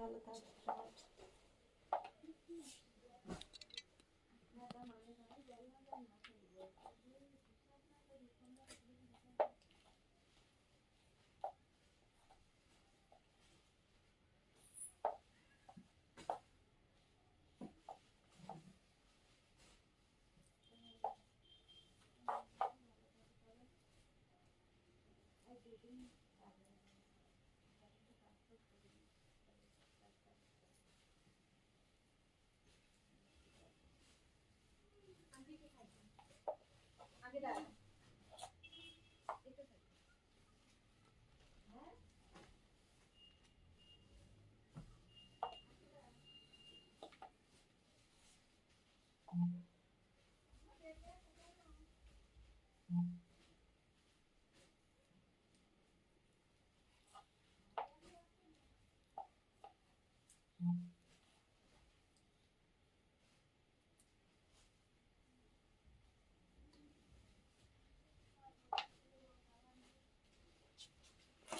ভালো থাকবেন।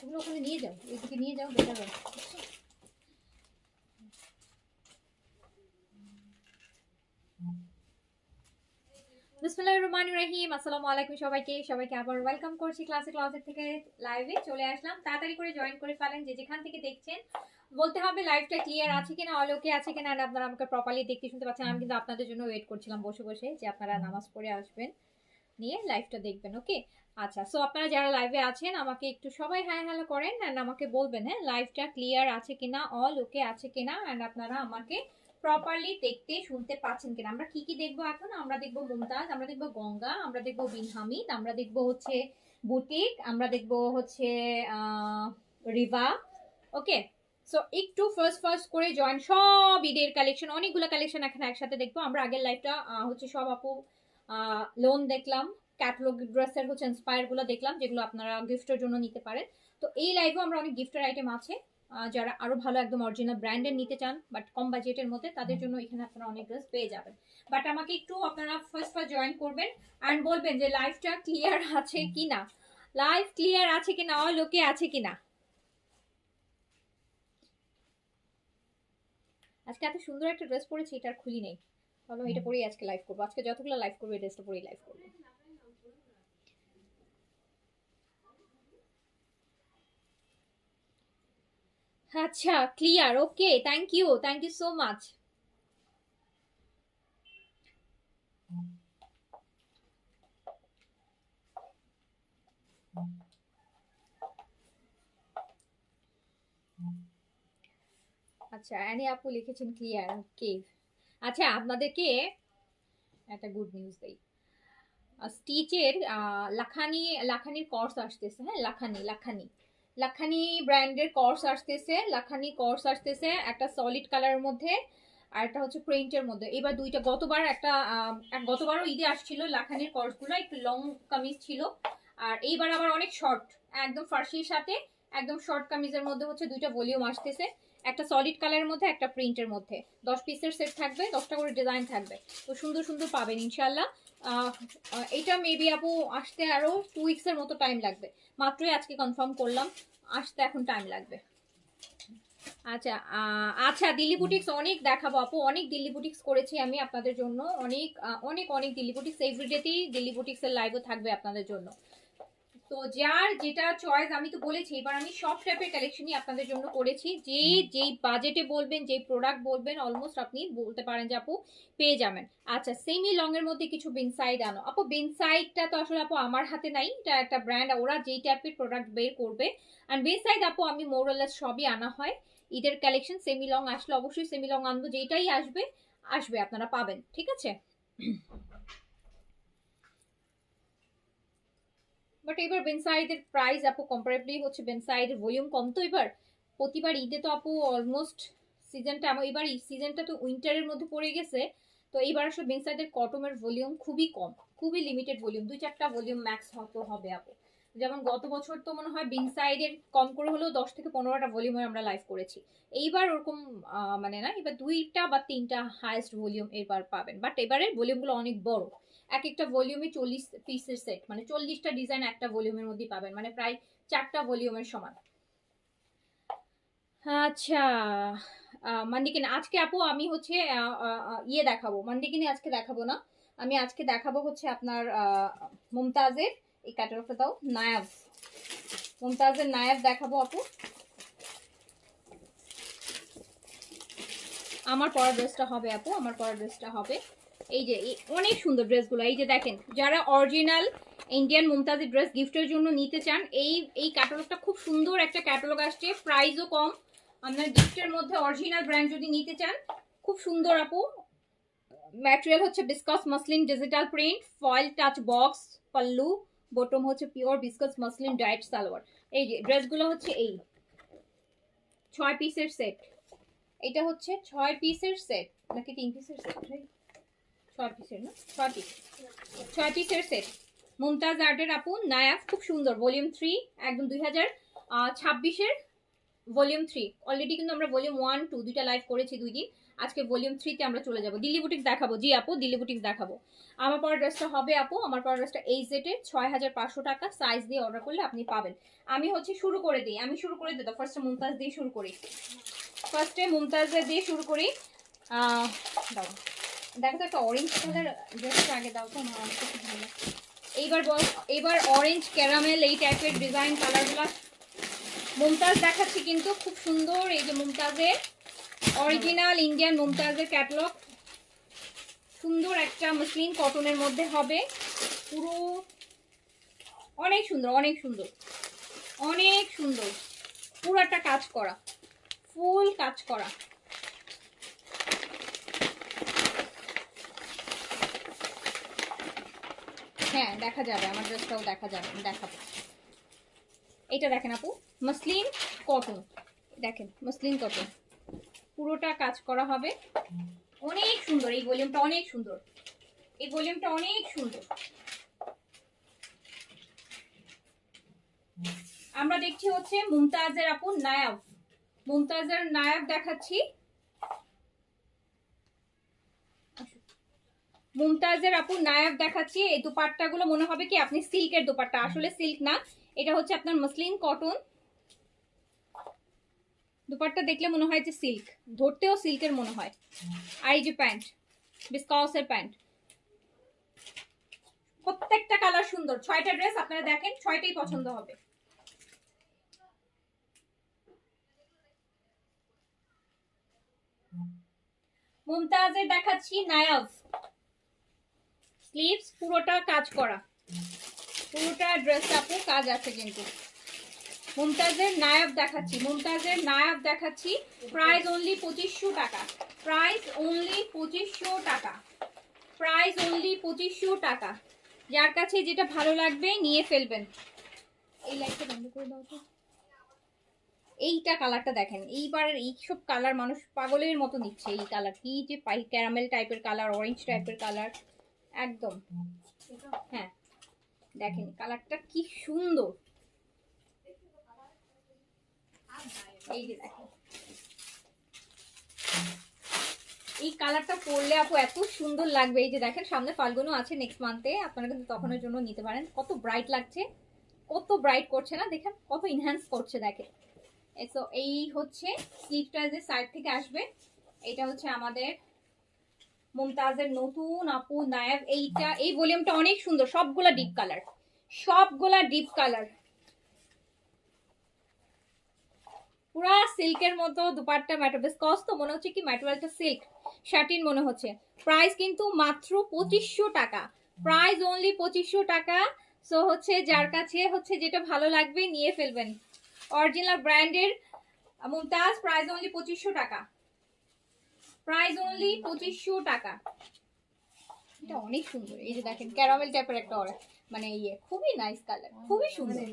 ওগুলো ওখানে নিয়ে যাও, এদিকে নিয়ে যাও, বেটার হবে। বিসমিল্লাহির রহমানির রহিম। আসসালামু আলাইকুম সবাইকে আবার ওয়েলকাম করছি ক্লাসেট থেকে লাইভে চলে আসলাম। তাড়াতাড়ি করে জয়েন করে ফেলেন যে যেখান থেকে দেখছেন। বলতে হবে লাইভটা ক্লিয়ার আছে কিনা, অলোকে আছে কিনা, আর আপনারা আমাকে প্রপারলি দেখতে শুনতে পাচ্ছেন। আমি কিন্তু আপনাদের জন্য ওয়েট করছিলাম বসে বসে যে আপনারা নামাজ পড়ে আসবেন, নিয়ে লাইভটা দেখবেন। ওকে, আচ্ছা। সো আপনারা যারা লাইভে আছেন আমাকে একটু সবাই হাই হ্যালো করেন অ্যান্ড আমাকে বলবেন হ্যাঁ লাইভটা ক্লিয়ার আছে কিনা, অল ওকে আছে কিনা, অ্যান্ড আপনারা আমাকে প্রপারলি দেখতে শুনতে পাচ্ছেন কিনা। আমরা কি কি দেখবো এখন? আমরা দেখবো মুমতাজ, আমরা দেখবো গঙ্গা, আমরা দেখবো বিন হামিদ, আমরা দেখবো হচ্ছে বুটিক, আমরা দেখবো হচ্ছে রিভা। ওকে, সো একটু ফার্স্ট করে জয়েন। সব ঈদের কালেকশন, অনেকগুলো কালেকশন এখানে একসাথে দেখবো আমরা। আগের লাইভটা হচ্ছে সব আপু লোন দেখলাম, ক্যাটালগ ড্রেসের হচ্ছে ইন্সপায়ার গুলো দেখলাম, যেগুলো আপনারা গিফটের জন্য নিতে পারেন। তো এই লাইভেও আমরা অনেক গিফটের আইটেম আছে। যারা আরো ভালো একদম অরিজিনাল ব্র্যান্ডের নিতে চান বাট কম বাজেটের মধ্যে, তাদের জন্য এখানে আপনারা অনেক ড্রেস পেয়ে যাবেন। বাট আমাকে একটু আপনারা ফার্স্ট জয়েন করবেন অ্যান্ড বলবেন যে লাইভটা ক্লিয়ার আছে কিনা, লাইভ ক্লিয়ার আছে কিনা, লোকে আছে কিনা। আজকে এত সুন্দর একটা ড্রেস পরেছি, এটা আর খুলি নেই, ভাবলাম এটা পরেই আজকে লাইভ করবো। আজকে যতগুলো লাইভ করবো এই ড্রেসটা পরেই লাইভ করবো। আচ্ছা, clear, okay, thank you so much. আচ্ছা, অ্যানি আপু লিখেছেন ক্লিয়ার, ওকে। আচ্ছা, আপনাদেরকে একটা গুড নিউজ দেই। স্টিচের লাখানির কোর্স আসতেছে। হ্যাঁ, লাখানি ব্র্যান্ডের কোর্স আসতেছে। লাখানি কোর্স আসতেছে একটা সলিড কালারের মধ্যে আর একটা হচ্ছে প্রিন্টের মধ্যে। এবার দুইটা, গতবারও ঈদে আসছিল লাখানির কোর্সগুলো, একটু লং কামিজ ছিল। আর এইবার আবার অনেক শর্ট, একদম ফার্সির সাথে একদম শর্ট কামিজের মধ্যে হচ্ছে দুইটা ভলিউম আসতেছে। একটা সলিড কালারের মধ্যে, একটা প্রিন্টের মধ্যে। 10 পিসের সেট থাকবে, 10টা করে ডিজাইন থাকবে। তো সুন্দর সুন্দর পাবেন ইনশাল্লাহ। এটা মেবি আপু আসতে আরো 2 উইকসের মতো টাইম লাগবে। মাত্রই আজকে কনফার্ম করলাম, আসতে এখন টাইম লাগবে। আচ্ছা, আচ্ছা, দিল্লি বুটিক্স অনেক দেখাবো আপু, অনেক দিল্লি বুটিক্স করেছি আমি আপনাদের জন্য। অনেক অনেক অনেক দিল্লি বুটিক্স, এভরিডেতেই দিল্লি বুটিক্সের লাইভও থাকবে আপনাদের জন্য। তো যার যেটা চয়েস, আমি তো বলেছি এবার আমি সব টাইপের কালেকশনই আপনাদের জন্য করেছি। যেই বাজেটে বলবেন, যেই প্রোডাক্ট বলবেন, অলমোস্ট আপনি বলতে পারেন যে আপু পেয়ে যাবেন। আচ্ছা, সেমি লং এর মধ্যে কিছু বিনসাইড আনো আপু। বিনসাইডটা তো আসলে আপু আমার হাতে নাই, এটা একটা ব্র্যান্ড, ওরা যেই টাইপের প্রোডাক্ট বের করবে। আর বিনসাইড আপু আমি মোরলেস সবই আনা হয়। ঈদের কালেকশন সেমি লং আসলে অবশ্যই সেমি লং আনবো, যেটাই আসবে আপনারা পাবেন, ঠিক আছে। বাট এবার বেনসাইডের প্রাইস আপু কম্পারেবলি হচ্ছে বেনসাইডের ভলিউম কম। তো এবার প্রতিবার ঈদে তো আপু অলমোস্ট সিজনটা, এবার সিজনটা তো উইন্টারের মধ্যে পড়ে গেছে। তো এইবার আসলে বেনসাইডের কটমের ভলিউম খুবই কম, খুবই লিমিটেড ভলিউম, 2-4টা ভলিউম ম্যাক্স হয়তো হবে আপু। যেমন গত বছর তো মনে হয় বেনসাইডের কম করে হলেও 10 থেকে 15টা ভলিউমে আমরা লাইভ করেছি। এইবার ওরকম মানে না, এবার 2টা বা 3টা হাইয়েস্ট ভলিউম এবার পাবেন। বাট এবারের ভলিউমগুলো অনেক বড়, এক একটা ভলিউমে 40 পিসের সেট, মানে 40টা ডিজাইন একটা ভলিউমের মধ্যে পাবেন, মানে প্রায় 4টা ভলিউমের সমান। আচ্ছা, মান্ডিকিনি আজকে আপু আমি হচ্ছে ইয়ে দেখাবো, মান্ডিকিনি আজকে দেখাবো না, আমি আজকে দেখাবো হচ্ছে আপনার মুমতাজের, এই ক্যাটালগটা দাও, নায়াব, মুমতাজের নায়াব দেখাবো আপু। আমার পরা ড্রেসটা হবে আপু, আমার পরা ড্রেসটা হবে এই যে অনেক সুন্দর ড্রেসগুলো, এই যে দেখেন, যারা অরিজিনাল ইন্ডিয়ান মুমতাজি ড্রেস গিফটের জন্য নিতে চান, এই ক্যাটালগটা খুব সুন্দর একটা ক্যাটালগ আসছে, প্রাইসও কম, আপনার গিফটের মধ্যে অরিজিনাল ব্র্যান্ড যদি নিতে চান খুব সুন্দর আপু। ম্যাটেরিয়াল হচ্ছে viscose muslin digital print, foil touch box, pallu, bottom হচ্ছে pure viscose muslin dyed salwar. এই যে ড্রেসগুলো হচ্ছে এই 6 পিসের সেট, এটা হচ্ছে 6 পিসের সেট নাকি 3 পিসের সেট, 6 পিসের না, 6 পিস, 6 পিসের সেট। মুমতাজ আর্টের আপু নায়াব, খুব সুন্দর, ভলিউম 3, একদম 2026-এর ভলিউম 3। অলরেডি কিন্তু আমরা ভলিউম 1 2 দুইটা লাইভ করেছি 2 দিন, আজকে ভলিউম 3 তে আমরা চলে যাব। দিল্লি বুটিক্স দেখাবো, জি আপু দিল্লি বুটিক্স দেখাবো। আমার পরা ড্রেসটা হবে আপু, আমার পরা ড্রেসটা এই সেটের 6500 টাকা, সাইজ দিয়ে অর্ডার করলে আপনি পাবেন। আমি হচ্ছে শুরু করে দিই, আমি শুরু করে দিই, ফার্স্টে মুমতাজ দিয়ে শুরু করি, ফার্স্টে মুমতাজের দিয়ে শুরু করি। দাও দেখো তো একটা অরেঞ্জ কালার ড্রেসটা আগে দাও তো, আমার অনেক খুব ভালো। এইবার এবার অরেঞ্জ ক্যারামেল এই টাইপের ডিজাইন কালারগুলো মুমতাজ দেখাচ্ছি কিন্তু খুব সুন্দর। এই যে মুমতাজের অরিজিনাল ইন্ডিয়ান মুমতাজের ক্যাটালগ, সুন্দর একটা মসলিন কটনের মধ্যে হবে, পুরো অনেক সুন্দর, অনেক সুন্দর, অনেক সুন্দর, পুরোটা কাজ করা, ফুল কাজ করা। হ্যাঁ দেখা যাবে, আমার ড্রেসটাও দেখা যাবে, দেখাবো। এটা দেখেন আপু, মসলিন কটন, দেখেন মসলিন কটন, পুরোটা কাজ করা হবে, অনেক সুন্দর, এই ভলিউমটা অনেক সুন্দর, এই ভলিউমটা অনেক সুন্দর। আমরা দেখছি হচ্ছে মুমতাজের আপু নায়াব, মুমতাজের নায়াব দেখাচ্ছি, মুমতাজের আপু নায়াব দেখাচ্ছি। এই দুপাট্টাগুলো মনে হবে কি আপনি সিল্কের দুপাট্টা, আসলে সিল্ক না, এটা হচ্ছে আপনার মসলিন কটন, দুপাট্টা দেখলে মনে হয় যে সিল্ক, ধরতেও সিল্কের মনে হয়। আর এই যে প্যান্ট, বিস্কাউসের প্যান্ট, প্রত্যেকটা কালার সুন্দর, 6টা ড্রেস আপনারা দেখেন, 6টাই পছন্দ হবে। মুমতাজের দেখাচ্ছি নায়াব, স্লিভস পুরোটা কাজ করা, পুরোটা ড্রেস আপু কাজ আছে কিন্তু। মুমতাজের নায়াব দেখাচ্ছি, মুমতাজের নায়াব দেখাচ্ছি, প্রাইস অনলি 2500 টাকা, প্রাইস অনলি 2500 টাকা, প্রাইস অনলি 2500 টাকা। যার কাছে যেটা ভালো লাগবে নিয়ে ফেলবেন। এই লাইটটা বন্ধ করে দাও তো। এইটা কালারটা দেখেন, এইবারের এইসব কালার মানুষ পাগলের মতো নিচ্ছে, এই কালার কি যে ক্যারামেল টাইপের কালার, অরেঞ্জ টাইপের কালার, একদম। হ্যাঁ দেখেন কালারটা কি সুন্দর, এই যে দেখেন এই কালারটা পরলে আপু এত সুন্দর লাগবে। এই যে দেখেন সামনে ফাল্গুনও আছে নেক্সট মান্থে, আপনারা কিন্তু তখনের জন্য নিতে পারেন। কত ব্রাইট লাগছে, কত ব্রাইট করছে না, দেখেন কত ইনহ্যান্স করছে, দেখেন। সো এই হচ্ছে স্লিভটা যে সাইড থেকে আসবে, এটা হচ্ছে আমাদের মুমতাজের নতুন আপু নায়াব। এইটা এই ভলিউমটা অনেক সুন্দর, সবগুলা ডিপ কালার, সবগুলা ডিপ কালার, পুরা সিল্কের মতো দুপাট্টা, ম্যাটেরিয়াল কস তো মনে হচ্ছে কি ম্যাটেরিয়ালটা সিল্ক শাটিন মনে হচ্ছে। প্রাইস কিন্তু মাত্র 2500 টাকা, প্রাইস অনলি 2500 টাকা। সো হচ্ছে যার কাছে হচ্ছে যেটা ভালো লাগবে নিয়ে ফেলবেন, অরিজিনাল ব্র্যান্ডের মুমতাজ, প্রাইস অনলি 2500 টাকা, প্রাইস অনলি 2500 টাকা। এটা অনেক সুন্দর, এই যে দেখেন ক্যারামেল টাইপের একটা মানে ইয়ে, খুবই নাইস কালার, খুবই সুন্দর।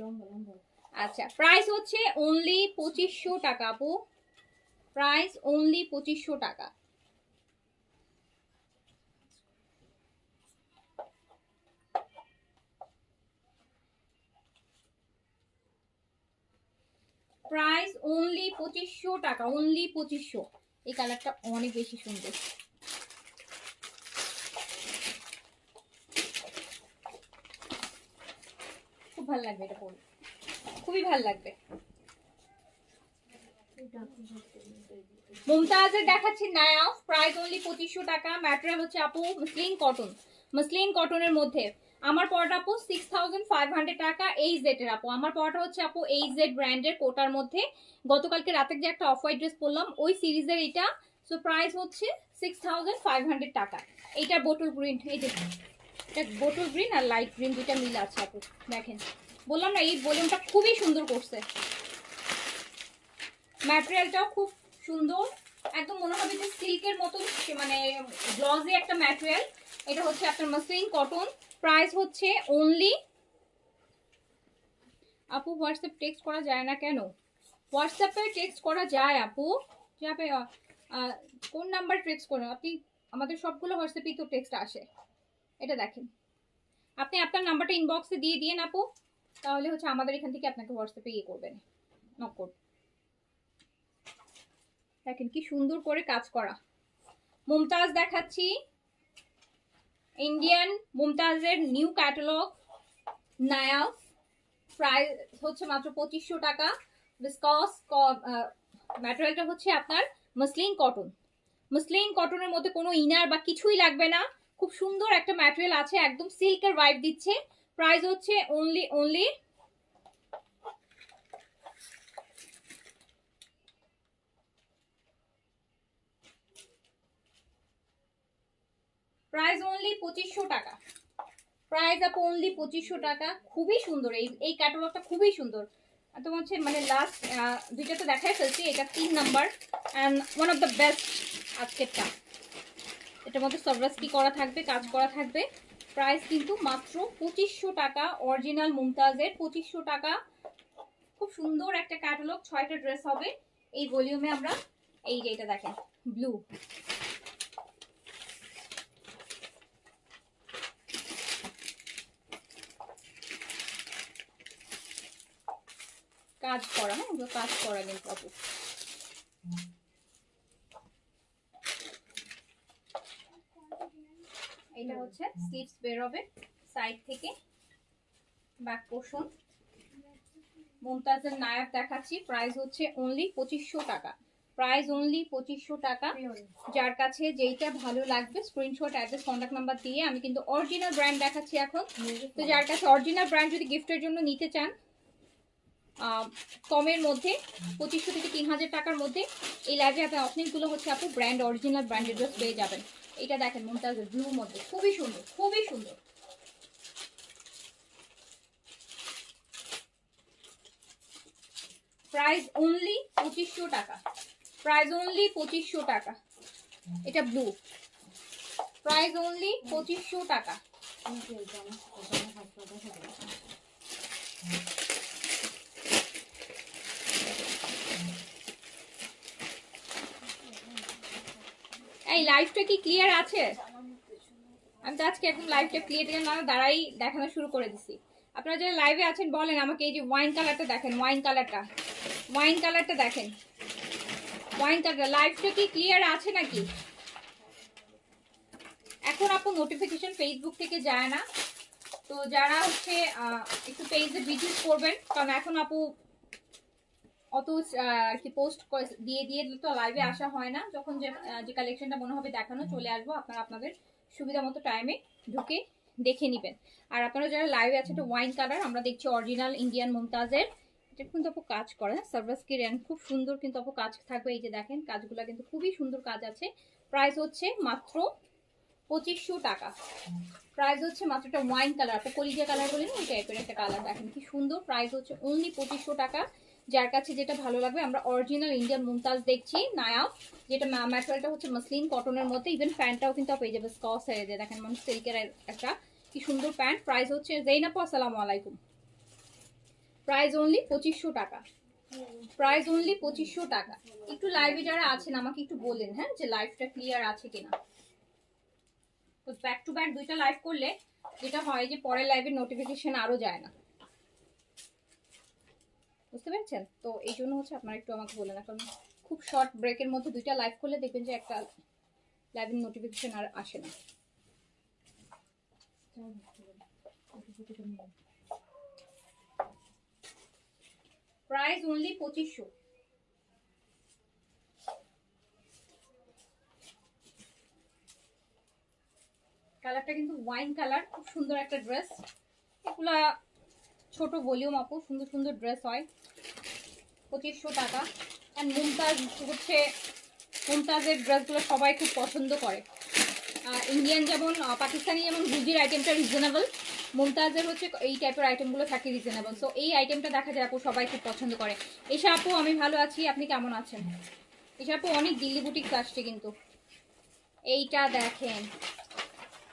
আচ্ছা প্রাইস হচ্ছে অনলি 2500 টাকা আপু, প্রাইস অনলি 2500 টাকা। প্রাইস অনলি 2500 টাকা, অনলি 2500। এই কালারটা অনেক বেশি সুন্দর, খুব ভালো লাগবে এটা পরে, খুবই ভালো লাগবে। মুমতাজের দেখাচ্ছি নায়া, প্রাইস অনলি 2500 টাকা। ম্যাটেরিয়াল হচ্ছে আপু মসলিন কটন, মসলিন কটনের মধ্যে। আমার পড়াটা আপু 6500 টাকা। এইচ জেড এর আপু, আমার পড়াটা হচ্ছে আপু এইচ জেড ব্র্যান্ডের কোটার মধ্যে। গতকালকে রাতে যে একটা অফ হোয়াইট ড্রেস পরলাম ওই সিরিজের এটা। সো প্রাইস হচ্ছে 6500 টাকা। এইটা বোটল গ্রিন, এই যে এটা বোটল গ্রিন আর লাইট গ্রিন দুইটা মিল আছে আপু, দেখেন। বললাম না এই ভলিউমটা খুবই সুন্দর করছে। ম্যাটেরিয়ালটাও খুব সুন্দর, একদম মনে হবে যে সিল্কের মতো, মানে গ্লসি একটা ম্যাটেরিয়াল। এটা হচ্ছে আপনার মসলিন কটন। প্রাইস হচ্ছে অনলি, আপু হোয়াটসঅ্যাপ টেক্সট করা যায় না কেন? হোয়াটসঅ্যাপে টেক্সট করা যায় আপু, যাবে কোন নাম্বার টেক্সট করেন আপনি? আমাদের সবগুলো হোয়াটসঅ্যাপেই তো টেক্সট আসে। এটা দেখেন, আপনি আপনার নাম্বারটা ইনবক্সে দিয়ে দিন আপু, তাহলে হচ্ছে আমাদের এখান থেকে আপনাকে হোয়াটসঅ্যাপে ইয়ে করবেন, নক করবেন। দেখেন কি সুন্দর করে কাজ করা। মুমতাজ দেখাচ্ছি, ইন্ডিয়ান মুমতাজের নিউ ক্যাটালগ নায়া। প্রাইস হচ্ছে মাত্র 2500 টাকা। বিকজ ম্যাটেরিয়ালটা হচ্ছে আপনার মসলিন কটন, মসলিন কটনের মধ্যে কোনো ইনার বা কিছুই লাগবে না। খুব সুন্দর একটা ম্যাটেরিয়াল আছে, একদম সিল্কের ভাইব দিচ্ছে। প্রাইস হচ্ছে অনলি প্রাইস অনলি 2500 টাকা। প্রাইস আপু অনলি 2500 টাকা। খুবই সুন্দর এই ক্যাটালগটা, খুবই সুন্দর। তোমার হচ্ছে মানে লাস্ট দুইটা তো দেখাই ফেলছি, এটা 3 number and one of the best আজকেরটা। এটার মধ্যে সবরাস্কি করা থাকবে, কাজ করা থাকবে। প্রাইস কিন্তু মাত্র 2500 টাকা, অরিজিনাল মুমতাজের 2500 টাকা। খুব সুন্দর একটা ক্যাটালগ, 6টা ড্রেস হবে এই ভলিউমে। আমরা এই যে এটা দেখেন ব্লু, কাজ করা, হ্যাঁ কাজ করা কিন্তু আপু। এটা হচ্ছে স্লিভস বের হবে সাইড থেকে, ব্যাক পোর্শন। মুমতাজের নায়ক দেখাচ্ছি, প্রাইস হচ্ছে অনলি 2500 টাকা। প্রাইস অনলি 2500 টাকা। যার কাছে যেইটা ভালো লাগবে স্ক্রিনশট, অ্যাড্রেস, কন্ট্যাক্ট নাম্বার দিয়ে, আমি কিন্তু অরিজিনাল ব্র্যান্ড দেখাচ্ছি এখন। তো যার কাছে অরিজিনাল ব্র্যান্ড যদি গিফটের জন্য নিতে চান কমের মধ্যে 2500 থেকে 3000 টাকার মধ্যে, এই লাইভে আপনার অনেকগুলো হচ্ছে আপু ব্র্যান্ড, অরিজিনাল ব্র্যান্ডের ড্রেস পেয়ে যাবেন। এটা দেখেন মুমতাজের ব্লুর মধ্যে, খুবই সুন্দর, খুবই সুন্দর। প্রাইস অনলি 2500 টাকা। প্রাইস অনলি 2500 টাকা। এটা ব্লু, প্রাইস অনলি 2500 টাকা। এই লাইভটা কি ক্লিয়ার আছে? আমি তো আজকে একদম লাইভটা ক্লিয়ার না দাঁড়াই দেখানো শুরু করে দিছি। আপনারা যারা লাইভে আছেন বলেন আমাকে, এই যে ওয়াইন কালারটা দেখেন, ওয়াইন কালারটা, ওয়াইন কালারটা দেখেন, ওয়াইন কালার। লাইভটা কি ক্লিয়ার আছে নাকি? এখন আপু নোটিফিকেশন ফেসবুক থেকে যায় না, তো যারা হচ্ছে একটু পেজে ভিজিট করবেন, কারণ এখন আপু অত কি পোস্ট দিয়ে দিয়ে তো লাইভে আসা হয় না। যখন যে কালেকশনটা মনে হবে দেখানো, চলে আসবো, আপনারা আপনাদের সুবিধা মতো টাইমে ঢুকে দেখে নেবেন। আর আপনারা যারা লাইভে আছে, একটা ওয়াইন কালার আমরা দেখছি অরিজিনাল ইন্ডিয়ান মুমতাজের। এটা কিন্তু আপু কাজ করে, হ্যাঁ সার্ভাসকি রেন, খুব সুন্দর কিন্তু আপু কাজ থাকবে। এই যে দেখেন কাজগুলো কিন্তু খুবই সুন্দর কাজ আছে। প্রাইস হচ্ছে মাত্র 2500 টাকা। প্রাইস হচ্ছে মাত্র, একটা ওয়াইন কালার, আপনি কলিজা কালার বলেন ওই টাইপের একটা কালার, দেখেন কি সুন্দর। প্রাইস হচ্ছে অনলি 2500 টাকা। যার কাছে যেটা ভালো লাগবে, আমরা অরিজিনাল ইন্ডিয়ান মুমতাজ দেখছি নায়া, যেটা ম্যাটেরিয়ালটা হচ্ছে মসলিন কটনের মধ্যে। ইভেন প্যান্টটাও কিন্তু পেয়ে যাবে স্কস এর, দেখেন মানে সিল্কের একটা কি সুন্দর প্যান্ট। প্রাইস হচ্ছে জেইনাপু আসসালামু আলাইকুম। প্রাইস অনলি 2500 টাকা। প্রাইস অনলি 2500 টাকা। একটু লাইভে যারা আছেন আমাকে একটু বলেন, হ্যাঁ যে লাইভটা ক্লিয়ার আছে কিনা। তো ব্যাক টু ব্যাক দুইটা লাইভ করলে যেটা হয় যে পরের লাইভের নোটিফিকেশন আরো যায় না, বুঝতে পেরেছেন? তো এই জন্য হচ্ছে আপনারা একটু আমাকে বলেন, কারণ খুব শর্ট ব্রেকের মধ্যে দুইটা লাইভ করলে দেখবেন যে একটা লাইভের নোটিফিকেশন আর আসে না। Price only 2500। কালারটা কিন্তু ওয়াইন কালার, খুব সুন্দর একটা ড্রেস। এগুলা ছোট ভলিউম আপু, সুন্দর সুন্দর ড্রেস হয়। 2500 টাকা। অ্যান্ড মুমতাজ হচ্ছে, মুমতাজের ড্রেসগুলো সবাই খুব পছন্দ করে। ইন্ডিয়ান যেমন, পাকিস্তানি যেমন গুজির আইটেমটা রিজনেবল, মুমতাজের হচ্ছে এই টাইপের আইটেমগুলো থাকে রিজনেবল। সো এই আইটেমটা দেখা যায় আপু সবাই খুব পছন্দ করে। এসা আপু আমি ভালো আছি, আপনি কেমন আছেন? এসা আপু অনেক দিল্লি বুটিক্স আসছে কিন্তু। এইটা দেখেন,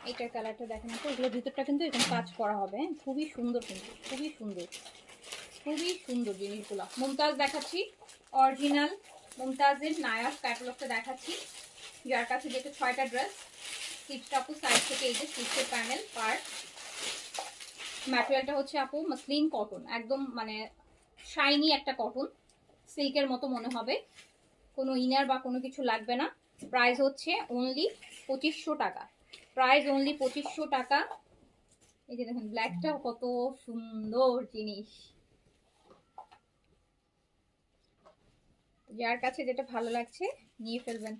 এইটার কালারটা দেখেন আপু, এগুলোর ভিতরটা কিন্তু এরকম কাজ করা হবে, খুবই সুন্দর কিন্তু, খুবই সুন্দর, খুবই সুন্দর জিনিসগুলো। মুমতাজ দেখাচ্ছি, অরিজিনাল মুমতাজের নায়ক ক্যাটালগটা দেখাচ্ছি, যার কাছে যেটা 6টা ড্রেস। স্লিপসটা আপু সাইড থেকে এই যে স্লিপসের প্যানেল পার্ট। ম্যাটেরিয়ালটা হচ্ছে আপু মসলিন কটন, একদম মানে শাইনি একটা কটন, সিল্কের মতো মনে হবে, কোনো ইনার বা কোনো কিছু লাগবে না। প্রাইস হচ্ছে অনলি 2500 টাকা, প্রাইস অনলি 2500 টাকা। এই যে দেখেন ব্ল্যাকটাও কত সুন্দর জিনিস, যার কাছে যেটা ভালো লাগছে নিয়ে ফেলবেন।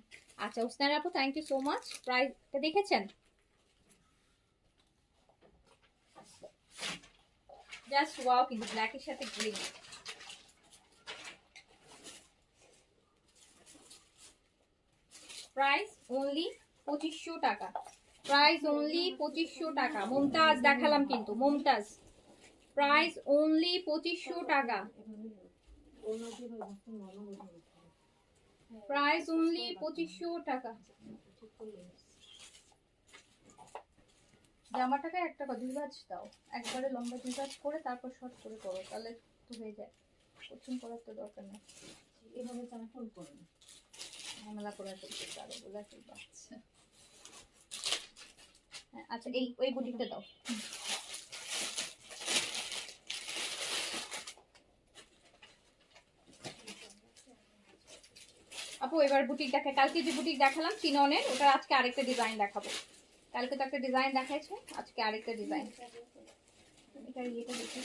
আচ্ছা উসনার আপু থ্যাংক ইউ সো মাচ। প্রাইসটা দেখেছেন? জাস্ট ওয়াও, কিন্তু ব্ল্যাকের সাথে গ্রিন। প্রাইস অনলি 2500 টাকা, প্রাইস অনলি 2500 টাকা। মুমতাজ দেখালাম কিন্তু, মুমতাজ প্রাইস অনলি 2500 টাকা, প্রাইস অনলি 2500 টাকা। জামাটাকে একটা দুই ভাঁজ দাও, একবারে লম্বা দুই ভাঁজ করে তারপর শর্ট করে করো, তাহলে তো হয়ে যায়, কঠিন করার তো দরকার নেই। এভাবে জামা ফুল করো না, ঝামেলা করে ফেলতে পারো বলে ফেলবো। আচ্ছা এই ওই বুটিকটা দাও। আপু এবার বুটিক দেখে, কালকে যে বুটিক দেখালাম চিননের, ওটা আজকে আরেকটা ডিজাইন দেখাবো। কালকে তো একটা ডিজাইন দেখাইছে, আজকে আরেকটা ডিজাইন। এটা ইয়েটা দেখি,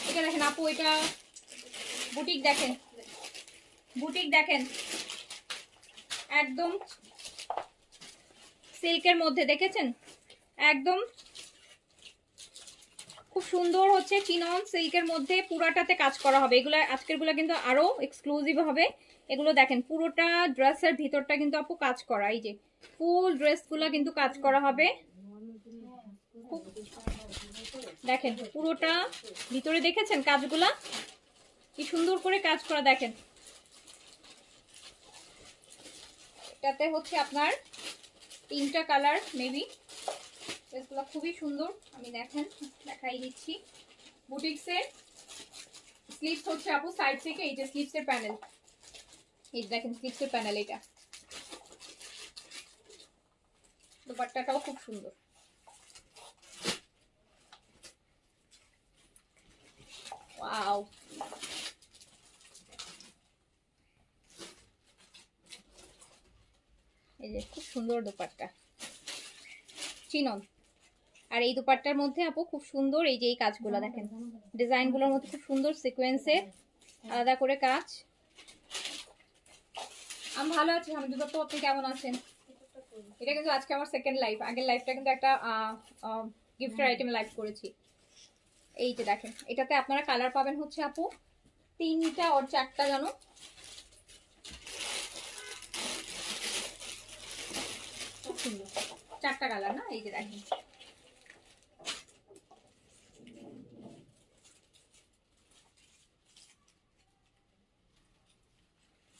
এটা দেখেন আপু, এটা বুটিক দেখেন, বুটিক দেখেন, একদম সিল্কের মধ্যে দেখেছেন, একদম খুব সুন্দর হচ্ছে চিনন সিল্কের মধ্যে, পুরাটাতে কাজ করা হবে। এগুলো আজকের গুলো কিন্তু আরো এক্সক্লুসিভ হবে। এগুলো দেখেন পুরোটা ড্রেসের ভিতরটা কিন্তু আপু কাজ করা, এই যে ফুল ড্রেসগুলো কিন্তু কাজ করা হবে। দেখেন পুরোটা ভিতরে দেখেছেন কাজগুলা কি সুন্দর করে কাজ করা, দেখেন। এটাতে হচ্ছে আপনার 3টা কালার মেবি, ড্রেসগুলো খুবই সুন্দর। আমি দেখেন দেখাই দিচ্ছি। বুটিক্সের স্লিপস হচ্ছে আপু সাইড থেকে, এই যে স্লিপসের প্যানেল, এই দেখেন স্লিপসের প্যানেল। এটা দুপাট্টাটাও খুব সুন্দর। ওয়াও, এই যে খুব সুন্দর দুপাট্টা চিনন। আর এই দুপাট্টার মধ্যে আপু খুব সুন্দর এই যে এই কাজগুলো দেখেন, ডিজাইনগুলোর মধ্যে খুব সুন্দর সিকোয়েন্সের আলাদা করে কাজ। আমি ভালো আছি হামিদুল্লাহ, তো আপনি কেমন আছেন? এটা কিন্তু আজকে আমার সেকেন্ড লাইভ, আগের লাইভটা কিন্তু একটা গিফটের আইটেম লাইভ করেছি। এই যে দেখেন, এটাতে আপনারা কালার পাবেন হচ্ছে আপু 3টা আর 4টা জানো, খুব সুন্দর 4টা কালার না, এই যে দেখেন।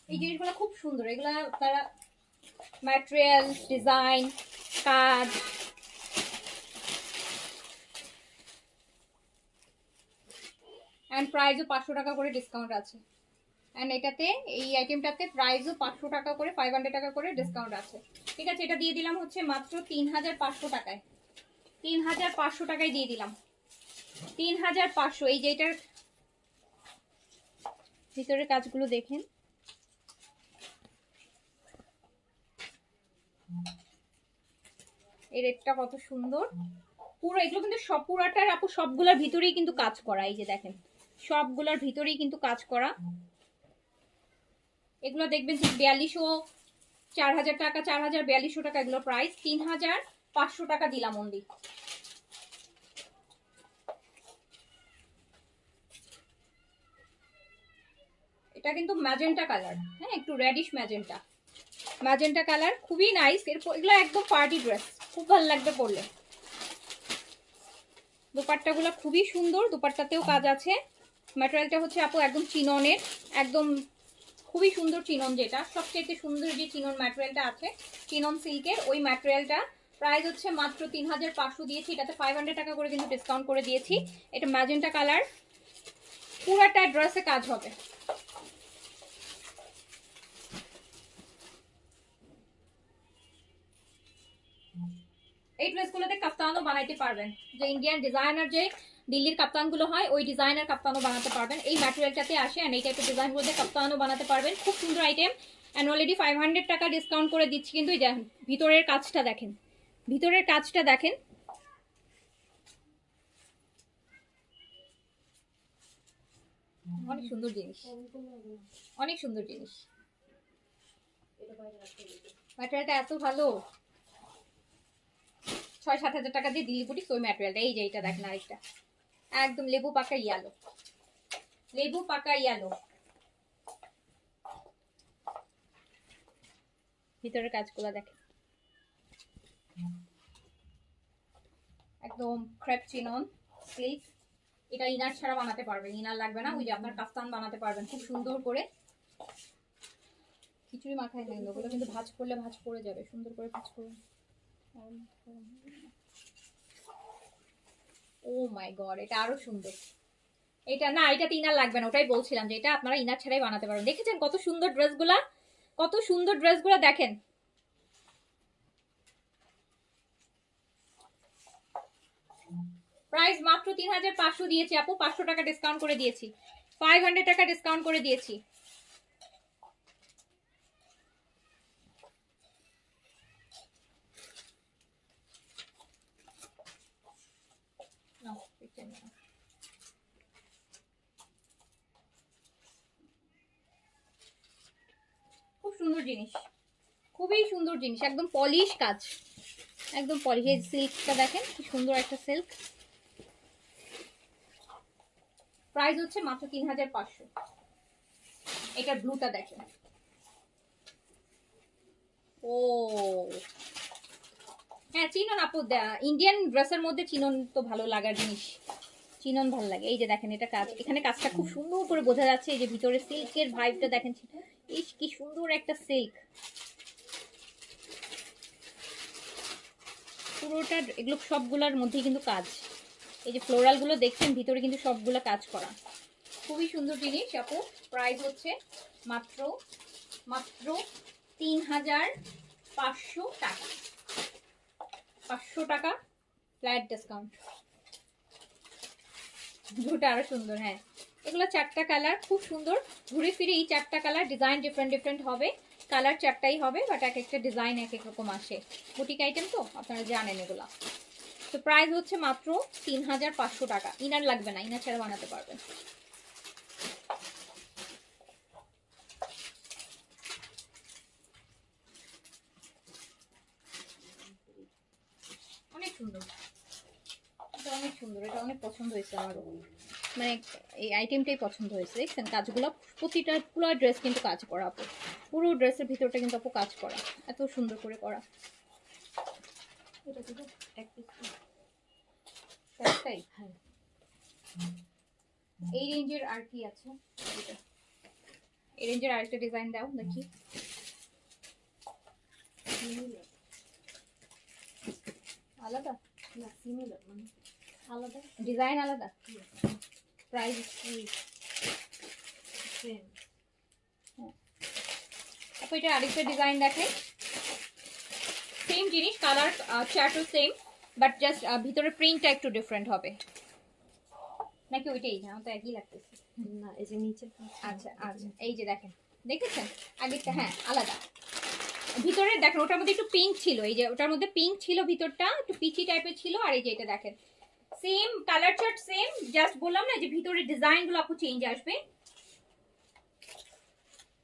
এই জিনিসগুলো খুব সুন্দর, এগুলা তারা ম্যাটেরিয়াল ডিজাইন কাজ এন্ড প্রাইসও 500 টাকা করে ডিসকাউন্ট আছে। এন্ড এটাতে এই আইটেমটাতে প্রাইসও 500 টাকা করে, 500 টাকা করে ডিসকাউন্ট আছে। ঠিক আছে, এটা দিয়ে দিলাম হচ্ছে মাত্র 3500 টাকায়, 3500 টাকায় দিয়ে দিলাম 3500। এই যে এটার ভিতরের কাজগুলো দেখেন, এই রেটটা কত সুন্দর পুরো। এগুলো কিন্তু সব পুরাটার আপু সবগুলোর ভিতরেই কিন্তু কাজ করা, এই যে দেখেন সবগুলোর ভিতরেই কিন্তু কাজ করা। এগুলো দেখবেন ঠিক 4200, 4000 টাকা, 4000, 4200 টাকা এগুলো প্রাইস। 3500 টাকা দিলাম অনলি। এটা কিন্তু ম্যাজেন্টা কালার, হ্যাঁ একটু রেডিশ ম্যাজেন্টা, ম্যাজেন্টা কালার, খুবই নাইস। এগুলো একদম পার্টি ড্রেস, খুব ভালো লাগবে পরলে। দোপাট্টাগুলো খুবই সুন্দর, দোপাট্টাতেও কাজ আছে। ম্যাটেরিয়ালটা হচ্ছে আপু একদম চিননের, একদম খুবই সুন্দর চিনন, যেটা সবচেয়ে সুন্দর যে চিনন ম্যাটেরিয়ালটা আছে চিনন সিল্কের, ওই ম্যাটেরিয়ালটা প্রাইস হচ্ছে মাত্র 3500 দিয়েছি। এটাতে 500 টাকা করে কিন্তু ডিসকাউন্ট করে দিয়েছি। এটা ম্যাজেন্টা কালার, পুরাটা ড্রেসে কাজ হবে। এই ড্রেসগুলোতে কাপ্তানও বানাইতে পারবেন, যে ইন্ডিয়ান ডিজাইনার যে দিল্লির কাপ্তানগুলো হয় ওই ডিজাইনার কাপ্তানও বানাতে পারবেন। এই ম্যাটেরিয়ালটাতে আসে আর এই টাইপের ডিজাইনগুলোতে কাপ্তানও বানাতে পারবেন। খুব সুন্দর আইটেম। অ্যান্ড অলরেডি 500 টাকা ডিসকাউন্ট করে দিচ্ছি। কিন্তু এই দেখেন ভিতরের কাজটা দেখেন, ভিতরের কাজটা দেখেন, অনেক সুন্দর জিনিস, অনেক সুন্দর জিনিস। ম্যাটেরিয়ালটা এত ভালো, 6-7 হাজার টাকা দিয়ে দিল্লি বুটিক ওই ম্যাটেরিয়ালটা। এই যে এটা দেখেন আরেকটা একদম লেবু পাকা ইয়ালো, লেবু পাকা ইয়ালো। ভিতরের কাজগুলো দেখেন, একদম ক্রেপ চিনন সিল্ক। এটা ইনার ছাড়া বানাতে পারবেন, ইনার লাগবে না, ওই যে আপনার কাফতান বানাতে পারবেন খুব সুন্দর করে। খিচুড়ি মাখায় নেন, ওগুলো কিন্তু ভাজ করলে ভাজ পড়ে যাবে, সুন্দর করে ভাজ করুন। ও মাই গড, এটা আরো সুন্দর। এটা না, এটাতে ইনার লাগবে না, ওটাই বলছিলাম যে এটা আপনারা ইনার ছাড়াই বানাতে পারবেন। দেখেছেন কত সুন্দর ড্রেসগুলা, কত সুন্দর ড্রেসগুলা দেখেন। প্রাইস মাত্র 3500 দিয়েছি আপু, 500 টাকা ডিসকাউন্ট করে দিয়েছি, 500 টাকা ডিসকাউন্ট করে দিয়েছি। খুব সুন্দর জিনিস, খুবই সুন্দর জিনিস, একদম পলিশ কাজ, একদম পলিশ। এই সিল্কটা দেখেন কি সুন্দর একটা সিল্ক। প্রাইস হচ্ছে মাত্র 3500। এটা ব্লুটা দেখেন, ও হ্যাঁ চিনন আপু, ইন্ডিয়ান ড্রেসের মধ্যে চিনন তো ভালো লাগার জিনিস, চিনন ভালো লাগে। এই যে দেখেন এটা কাজ, এখানে কাজটা খুব সুন্দর করে বোঝা যাচ্ছে। এই যে ভিতরে সিল্কের ভাইবটা দেখেন, ইস কি সুন্দর একটা সিল্ক পুরোটা। এগুলো সবগুলোর মধ্যেই কিন্তু কাজ, এই যে ফ্লোরাল গুলো দেখছেন ভিতরে কিন্তু সবগুলো কাজ করা, খুবই সুন্দর জিনিস আপু। প্রাইস হচ্ছে মাত্র মাত্র 3500 টাকা, 500 টাকা ফ্ল্যাট ডিসকাউন্ট। দুটো আরো সুন্দর, হ্যাঁ এগুলো 4টা কালার, খুব সুন্দর। ঘুরে ফিরে এই 4টা কালার, ডিজাইন ডিফারেন্ট ডিফারেন্ট হবে, কালার 4টাই হবে, বাট এক একটা ডিজাইন এক এক রকম আসে। বুটিক আইটেম তো আপনারা জানেন এগুলা। তো প্রাইস হচ্ছে মাত্র 3500 টাকা। ইনার লাগবে না, ইনার ছাড়া বানাতে পারবেন। অনেক সুন্দর, এটা অনেক সুন্দর, এটা অনেক পছন্দ হয়েছে আমারও, মানে এই আইটেমটাই পছন্দ হয়েছে। দেখছেন কাজগুলো, প্রতিটা পুরো ড্রেস কিন্তু কাজ করা আপু, পুরো ড্রেসের ভিতরটা কিন্তু আপু কাজ করা, এত সুন্দর করে করা। এই রেঞ্জের আর কি আছে, এই রেঞ্জের আরেকটা ডিজাইন দাও দেখি। আলাদা না, সিমিলার মানে আলাদা, ডিজাইন আলাদা, প্রাইস সেম। আপু এটা আরেকটা ডিজাইন দেখেন, সেম জিনিস, কালার চার্টও সেম, বাট জাস্ট ভিতরে প্রিন্টটা একটু ডিফারেন্ট হবে নাকি ওইটাই? না তো একই লাগতেছে না, এই যে নিচে। আচ্ছা আচ্ছা, এই যে দেখেন, দেখেছেন আগেরটা, হ্যাঁ আলাদা। ভিতরে দেখেন ওটার মধ্যে একটু পিঙ্ক ছিল, এই যে ওটার মধ্যে পিঙ্ক ছিল, ভিতরটা একটু পিচি টাইপের ছিল। আর এই যে এটা দেখেন same colour chart same, just বললাম না যে ভিতরে ডিজাইন গুলো আপু চেঞ্জ আসবে।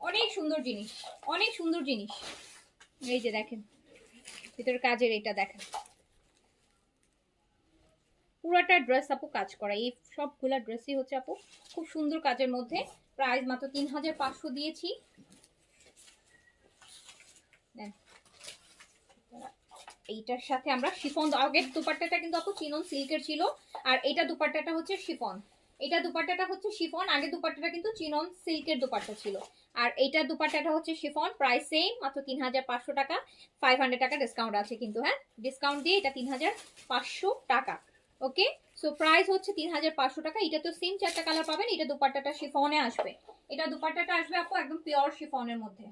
অনেক সুন্দর জিনিস, অনেক সুন্দর জিনিস। এই যে দেখেন ভিতরে কাজের, এটা দেখেন পুরোটা ড্রেস আপু কাজ করা, এই সবগুলা ড্রেসই হচ্ছে আপু খুব সুন্দর কাজের মধ্যে। প্রাইস মাত্র 3500 দিয়েছি। এইটার সাথে আমরা শিফন, আগের দুপাট্টাটা কিন্তু আপু চিনন সিল্কের ছিল, আর এটা দুপাট্টাটা হচ্ছে শিফন। এটা দুপাট্টাটা হচ্ছে শিফন, আগের দুপাট্টাটা কিন্তু চিনন সিল্কের দুপাট্টা ছিল, আর এইটা দুপাট্টাটা হচ্ছে শিফন। প্রাইস সেম, মাত্র 3500 টাকা। 500 টাকা ডিসকাউন্ট আছে কিন্তু, হ্যাঁ ডিসকাউন্ট দিয়ে এটা 3500 টাকা। ওকে, সো প্রাইস হচ্ছে 3500 টাকা। এটা তো সেম 4টা কালার পাবেন। এটা দুপাট্টাটা শিফনে আসবে, এটা দুপাট্টাটা আসবে আপু একদম পিওর শিফনের মধ্যে।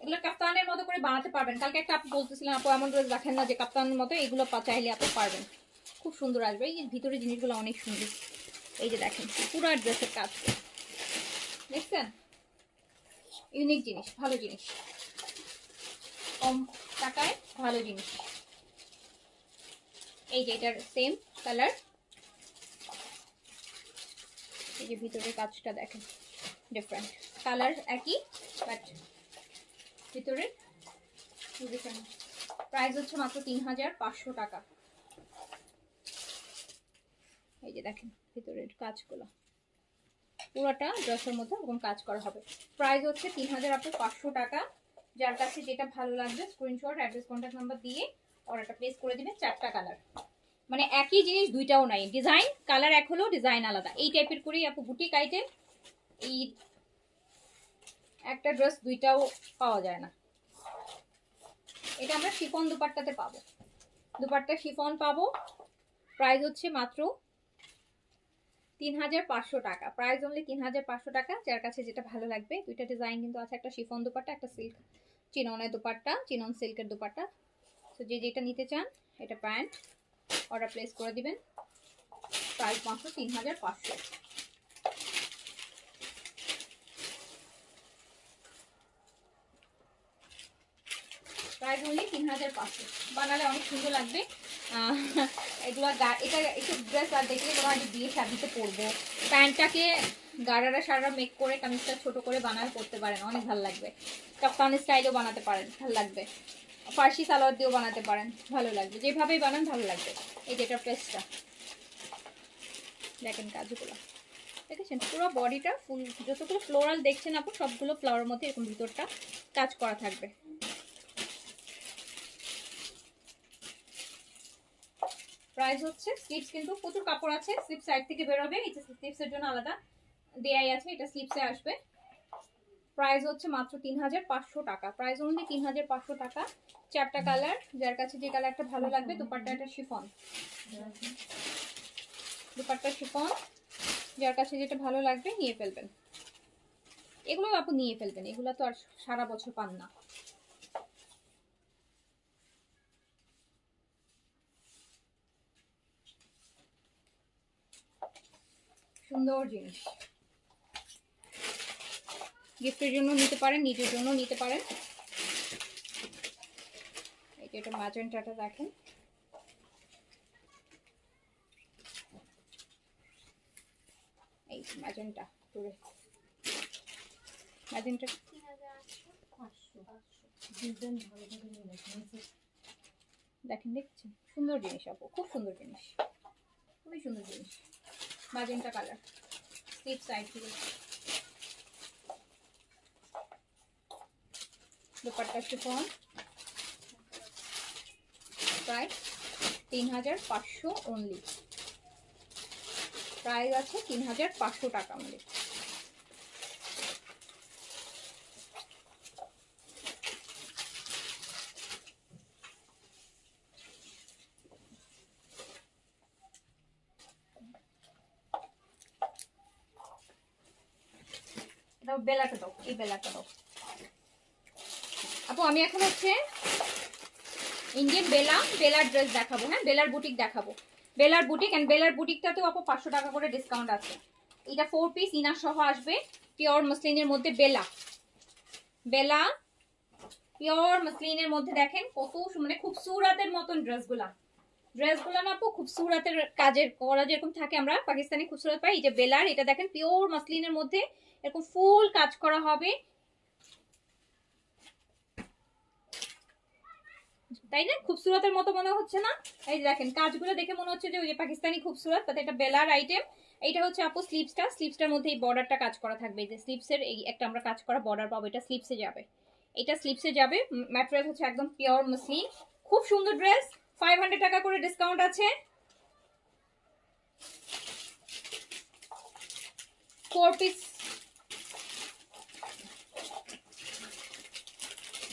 এগুলো কাপ্তানের মতো করে বানাতে পারবেন। কালকে একটা আপু বলতেছিলেন আপু এমন ড্রেস দেখেন না যে কাপ্তানের মতো, এগুলো চাইলে আপু পারবেন, খুব সুন্দর আসবে। এই ভিতরে জিনিসগুলো অনেক সুন্দর। এই যে দেখেন পুরো ড্রেসের কাজ দেখছেন, ইউনিক জিনিস, ভালো জিনিস, কম টাকায় ভালো জিনিস। এই যে এটার সেম কালার, এই যে ভিতরের কাজটা দেখেন, ডিফারেন্ট কালার একই বাট ভিতরে ডিফারেন্ট। প্রাইস হচ্ছে মাত্র 3500 টাকা। এই যে দেখেন ভিতরের কাজগুলো পুরোটা ড্রেসের মধ্যে এরকম কাজ করা হবে। প্রাইস হচ্ছে 3500 টাকা। যার কাছে যেটা ভালো লাগবে স্ক্রিনশট, অ্যাড্রেস, কন্ট্যাক্ট নাম্বার দিয়ে অর্ডারটা প্লেস করে দিবেন। 4টা কালার, মানে একই জিনিস দুইটাও নাই, ডিজাইন কালার এক হলেও ডিজাইন আলাদা। এই টাইপের করেই আপু বুটিক আইটেম, এই একটা ড্রেস দুইটাও পাওয়া যায় না। এটা আমরা শিফন দুপাট্টাতে পাবো, দুপাট্টা শিফন পাবো। প্রাইস হচ্ছে মাত্র 3500 টাকা। প্রাইস অনলি 3500 টাকা। যার কাছে যেটা ভালো লাগবে, দুইটা ডিজাইন কিন্তু আছে, একটা শিফন দুপাট্টা, একটা সিল্ক চিননের দুপাট্টা, চিনন সিল্কের দুপাট্টা। তো যে যেটা নিতে চান, এটা প্যান্ট, অর্ডার প্লেস করে দিবেন। প্রাইস মাত্র 3500। Price only 3500। বানালে অনেক সুন্দর লাগবে এগুলো। এটা একটু ড্রেস আর দেখলে তোমার বিয়ে শাদিতে পরবো, প্যান্টটাকে গাড়ারা সারা মেক করে কামিজটা ছোট করে বানালে করতে পারেন, অনেক ভালো লাগবে। কাপ্তান স্টাইলও বানাতে পারেন, ভালো লাগবে। ফার্সি সালোয়ার দিয়েও বানাতে পারেন, ভালো লাগবে। যেভাবেই বানান ভালো লাগবে। এই যেটা প্রেসটা দেখেন কাজগুলো দেখেছেন, পুরো বডিটা ফুল, যতগুলো ফ্লোরাল দেখছেন আপু সবগুলো ফ্লাওয়ারের মধ্যে এরকম ভিতরটা কাজ করা থাকবে। প্রাইস হচ্ছে, স্লিপস কিন্তু প্রচুর কাপড় আছে, স্লিপ সাইড থেকে বের হবে, এটা স্লিপসের জন্য আলাদা দেয়াই আছে, এটা স্লিপসে আসবে। প্রাইস হচ্ছে মাত্র 3500 টাকা। প্রাইস অনলি 3500 টাকা। 4টা কালার, যার কাছে যে কালারটা ভালো লাগবে। দুপাট্টাটা শিফন, দুপাট্টা শিফন, যার কাছে যেটা ভালো লাগবে নিয়ে ফেলবেন। এগুলো আপু নিয়ে ফেলবেন, এগুলো তো আর সারা বছর পান না। সুন্দর জিনিস, গিফটের জন্য নিতে পারেন, নিজের জন্য নিতে পারেন। এই যে এটা ম্যাজেন্টাটা দেখেন, এই ম্যাজেন্টা পুরো ম্যাজেন্টা দেখেন, দেখছেন সুন্দর জিনিস আপু, খুব সুন্দর জিনিস, খুবই সুন্দর জিনিস। ম্যাজেন্টা কালার, স্লিপ সাইড থেকে dupatta chiffon. Price 3500 only. Price আছে 3500 টাকা আমাদের। বেলাটা দাও, এই বেলাটা দাও আপু। আমি এখন হচ্ছে ইন্ডিয়ান বেলার ড্রেস দেখাবো, হ্যাঁ বেলার বুটিক দেখাবো। বেলার বুটিক, এন্ড বেলার বুটিকটাতেও আপু 500 টাকা করে ডিসকাউন্ট আছে। এটা 4 পিস ইনার সহ আসবে, পিওর মসলিনের মধ্যে। বেলা পিওর মসলিনের মধ্যে দেখেন কত মানে খুবসুরতের মতন ড্রেসগুলা না আপু খুবসুরতের কাজের করা যেরকম থাকে আমরা পাকিস্তানি খুবসুরত পাই। এই যে বেলার, এটা দেখেন পিওর মসলিনের মধ্যে এরকম ফুল কাজ করা হবে, তাই না? খুবসুরতের মতো মনে হচ্ছে না? এই যে দেখেন কাজগুলো দেখে মনে হচ্ছে যে ওই যে পাকিস্তানি খুবসুরত, বাট এটা বেলার আইটেম। এইটা হচ্ছে আপু স্লিপসটার মধ্যে এই বর্ডারটা কাজ করা থাকবে। এই যে স্লিপসের এই একটা আমরা কাজ করা বর্ডার পাবো, এটা স্লিপসে যাবে, এটা স্লিপসে যাবে। ম্যাটেরিয়াল হচ্ছে একদম পিওর মসলিন, খুব সুন্দর ড্রেস। 500 টাকা করে ডিসকাউন্ট আছে। 4 পিস,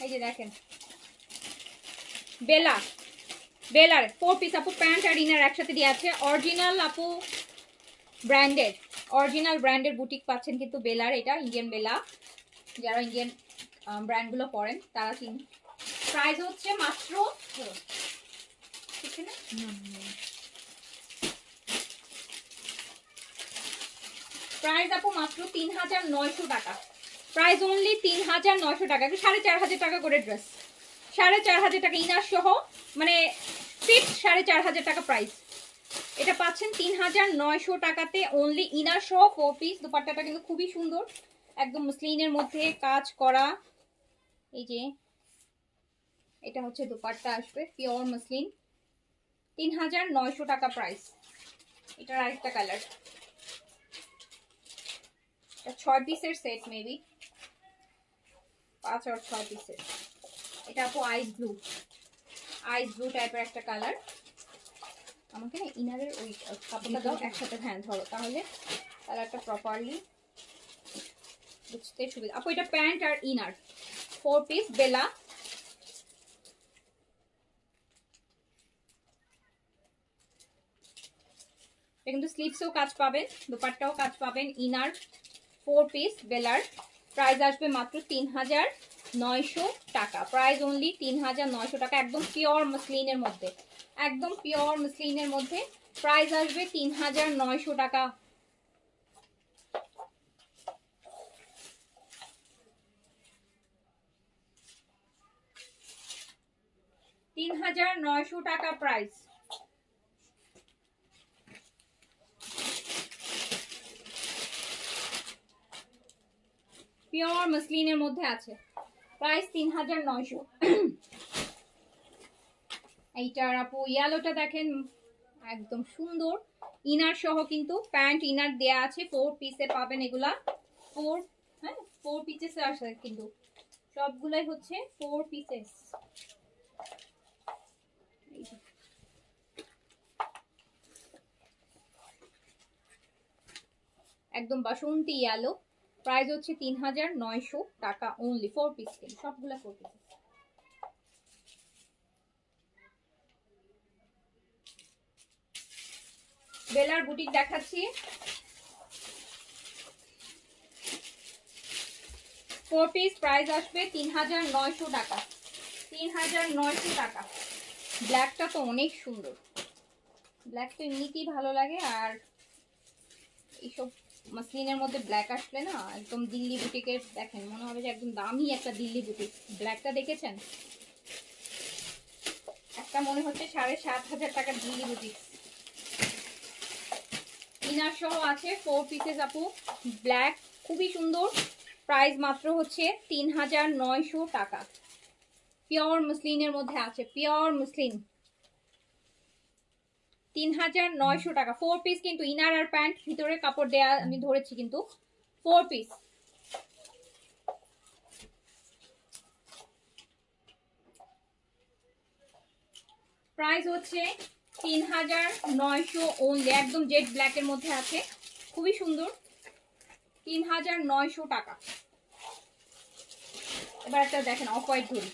এই যে দেখেন বেলার 4 পিস আপু, প্যান্ট আর ইনার একসাথে দিয়ে আছে। অরিজিনাল আপু ব্র্যান্ডের বুটিক পাচ্ছেন কিন্তু বেলার, এটা ইন্ডিয়ান বেলা, যারা ইন্ডিয়ান ব্র্যান্ডগুলো পরেন তারা কিন। প্রাইস হচ্ছে মাত্র প্রাইস আপু মাত্র 3900 টাকা, প্রাইস অনলি 3900 টাকা, 4500 টাকা করে ড্রেস, 4500 টাকা ইনার সহ, মানে ফিক্স 4500 টাকা প্রাইস। এটা পাচ্ছেন 3900 টাকাতে অনলি ইনার সহ 4 পিস। দুপাট্টাটা কিন্তু খুবই সুন্দর, একদম মসলিনের মধ্যে কাজ করা। এই যে এটা হচ্ছে দুপাট্টা আসবে পিওর মসলিন, 3900 টাকা প্রাইস। এটার আরেকটা কালার, 6 পিসের সেট, মেবি 5 আর 6 পিসের। এটা আপু আইস ব্লু টাইপের একটা কালার। আমাকে না ইনারের ওই কাপড়টা দাও একসাথে, হ্যাঁ ধরো, তাহলে কালারটা প্রপারলি বুঝতে সুবিধা। আপু এটা প্যান্ট আর ইনার 4 পিস বেলা। কিন্তু স্লিভসেও কাজ পাবেন, দুপাট্টাও কাজ পাবেন। ইনার 4 পিস বেলার, প্রাইস আসবে মাত্র 3900 টাকা, প্রাইস অনলি 3900 টাকা, একদম পিওর মসলিনের মধ্যে, একদম পিওর মসলিনের মধ্যে প্রাইস আসবে 3900 টাকা। টাকা প্রাইস। পিওর মসলিনের মধ্যে আছে, প্রাইস 3900। এইটার আপু ইয়েলোটা দেখেন একদম সুন্দর, ইনার সহ কিন্তু, প্যান্ট ইনার দেয়া আছে, 4 পিসে পাবেন এগুলা। 4 পিসে আসে কিন্তু সবগুলাই হচ্ছে 4 পিসেস। একদম বাসন্তী ইয়েলো, প্রাইস হচ্ছে 3900 টাকা অনলি, 4 পিস কিন্তু সবগুলা 4 পিস। বেলার বুটিক দেখাচ্ছি, 4 পিস, প্রাইস আসবে 3900 টাকা, 3900 টাকা। ব্ল্যাকটা তো অনেক সুন্দর, ব্ল্যাক তো এমনিতেই ভালো লাগে, আর এইসব মাসলিনের মধ্যে ব্ল্যাক আসলে না একদম দিল্লি বুটিকের, দেখেন মনে হবে যে একদম দামি একটা দিল্লি বুটিক। ব্ল্যাকটা দেখেছেন, একটা মনে হচ্ছে 7500 টাকার দিল্লি বুটিক। ইনার সহ আছে 4 পিসেস আপু, ব্ল্যাক খুবই সুন্দর, প্রাইস মাত্র হচ্ছে 3900 টাকা, পিওর মসলিনের মধ্যে আছে, পিওর মসলিন, 3900 টাকা। 4 পিস কিন্তু, ইনার আর প্যান্ট, ভিতরে কাপড় দেয়া আমি ধরেছি কিন্তু 4 পিস। প্রাইস হচ্ছে 3900 ওনলি, একদম জেড ব্ল্যাকের মধ্যে আছে, খুবই সুন্দর, 3900 টাকা। এবার একটা দেখেন অফ হোয়াইট ধরি,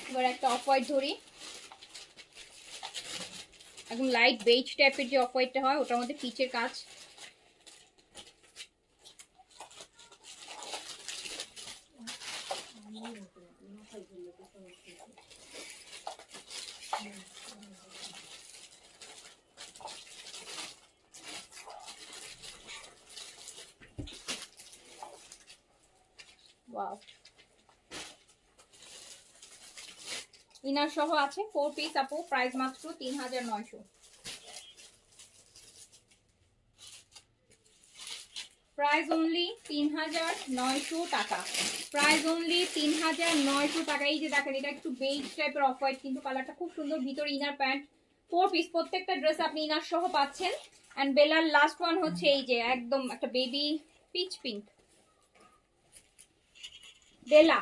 এবার একটা অফ হোয়াইট ধরি, একদম লাইট বেজ টাইপের যে অফ হোয়াইটটা হয় ওটার মধ্যে পিচের কাজ। ওয়াও, ইনার সহ আছে 4 পিস আপু, প্রাইস মাত্র 3900। প্রাইস অনলি 3900 টাকা, প্রাইস অনলি 3900 টাকা। এই যে দেখেন এটা একটু বেজ টাইপের অফ হোয়াইট, কিন্তু কালারটা খুব সুন্দর। ভিতরে ইনার প্যান্ট 4 পিস, প্রত্যেকটা ড্রেস আপনি ইনার সহ পাচ্ছেন। এন্ড বেলার লাস্ট ওয়ান হচ্ছে এই যে একদম একটা বেবি পিচ পিঙ্ক বেলা।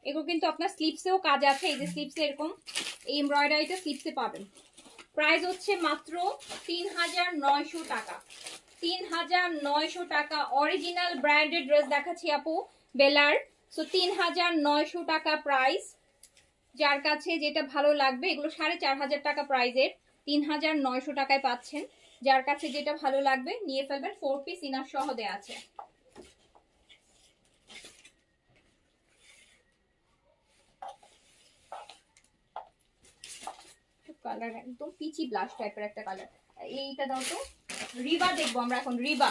এগুলো কিন্তু আপনার স্লিপসেও কাজ আছে, এই যে স্লিপসে এরকম এই এমব্রয়ডারিটা স্লিপসে পাবেন। প্রাইস হচ্ছে মাত্র 3900 টাকা, 3900 টাকা। অরিজিনাল ব্র্যান্ডেড ড্রেস দেখাচ্ছি আপু বেলার। সো 3900 টাকা প্রাইস। যার কাছে যেটা ভালো লাগবে, এগুলো 4500 টাকা প্রাইজের, 3900 টাকায় পাচ্ছেন। যার কাছে যেটা ভালো লাগবে নিয়ে ফেলবেন। 4 পিস ইনার সহ দেয়া আছে। কালার একদম পিচি ব্লাশ টাইপের একটা কালার। এইটা দাও তো। রিবা দেখবো আমরা এখন। রিবা,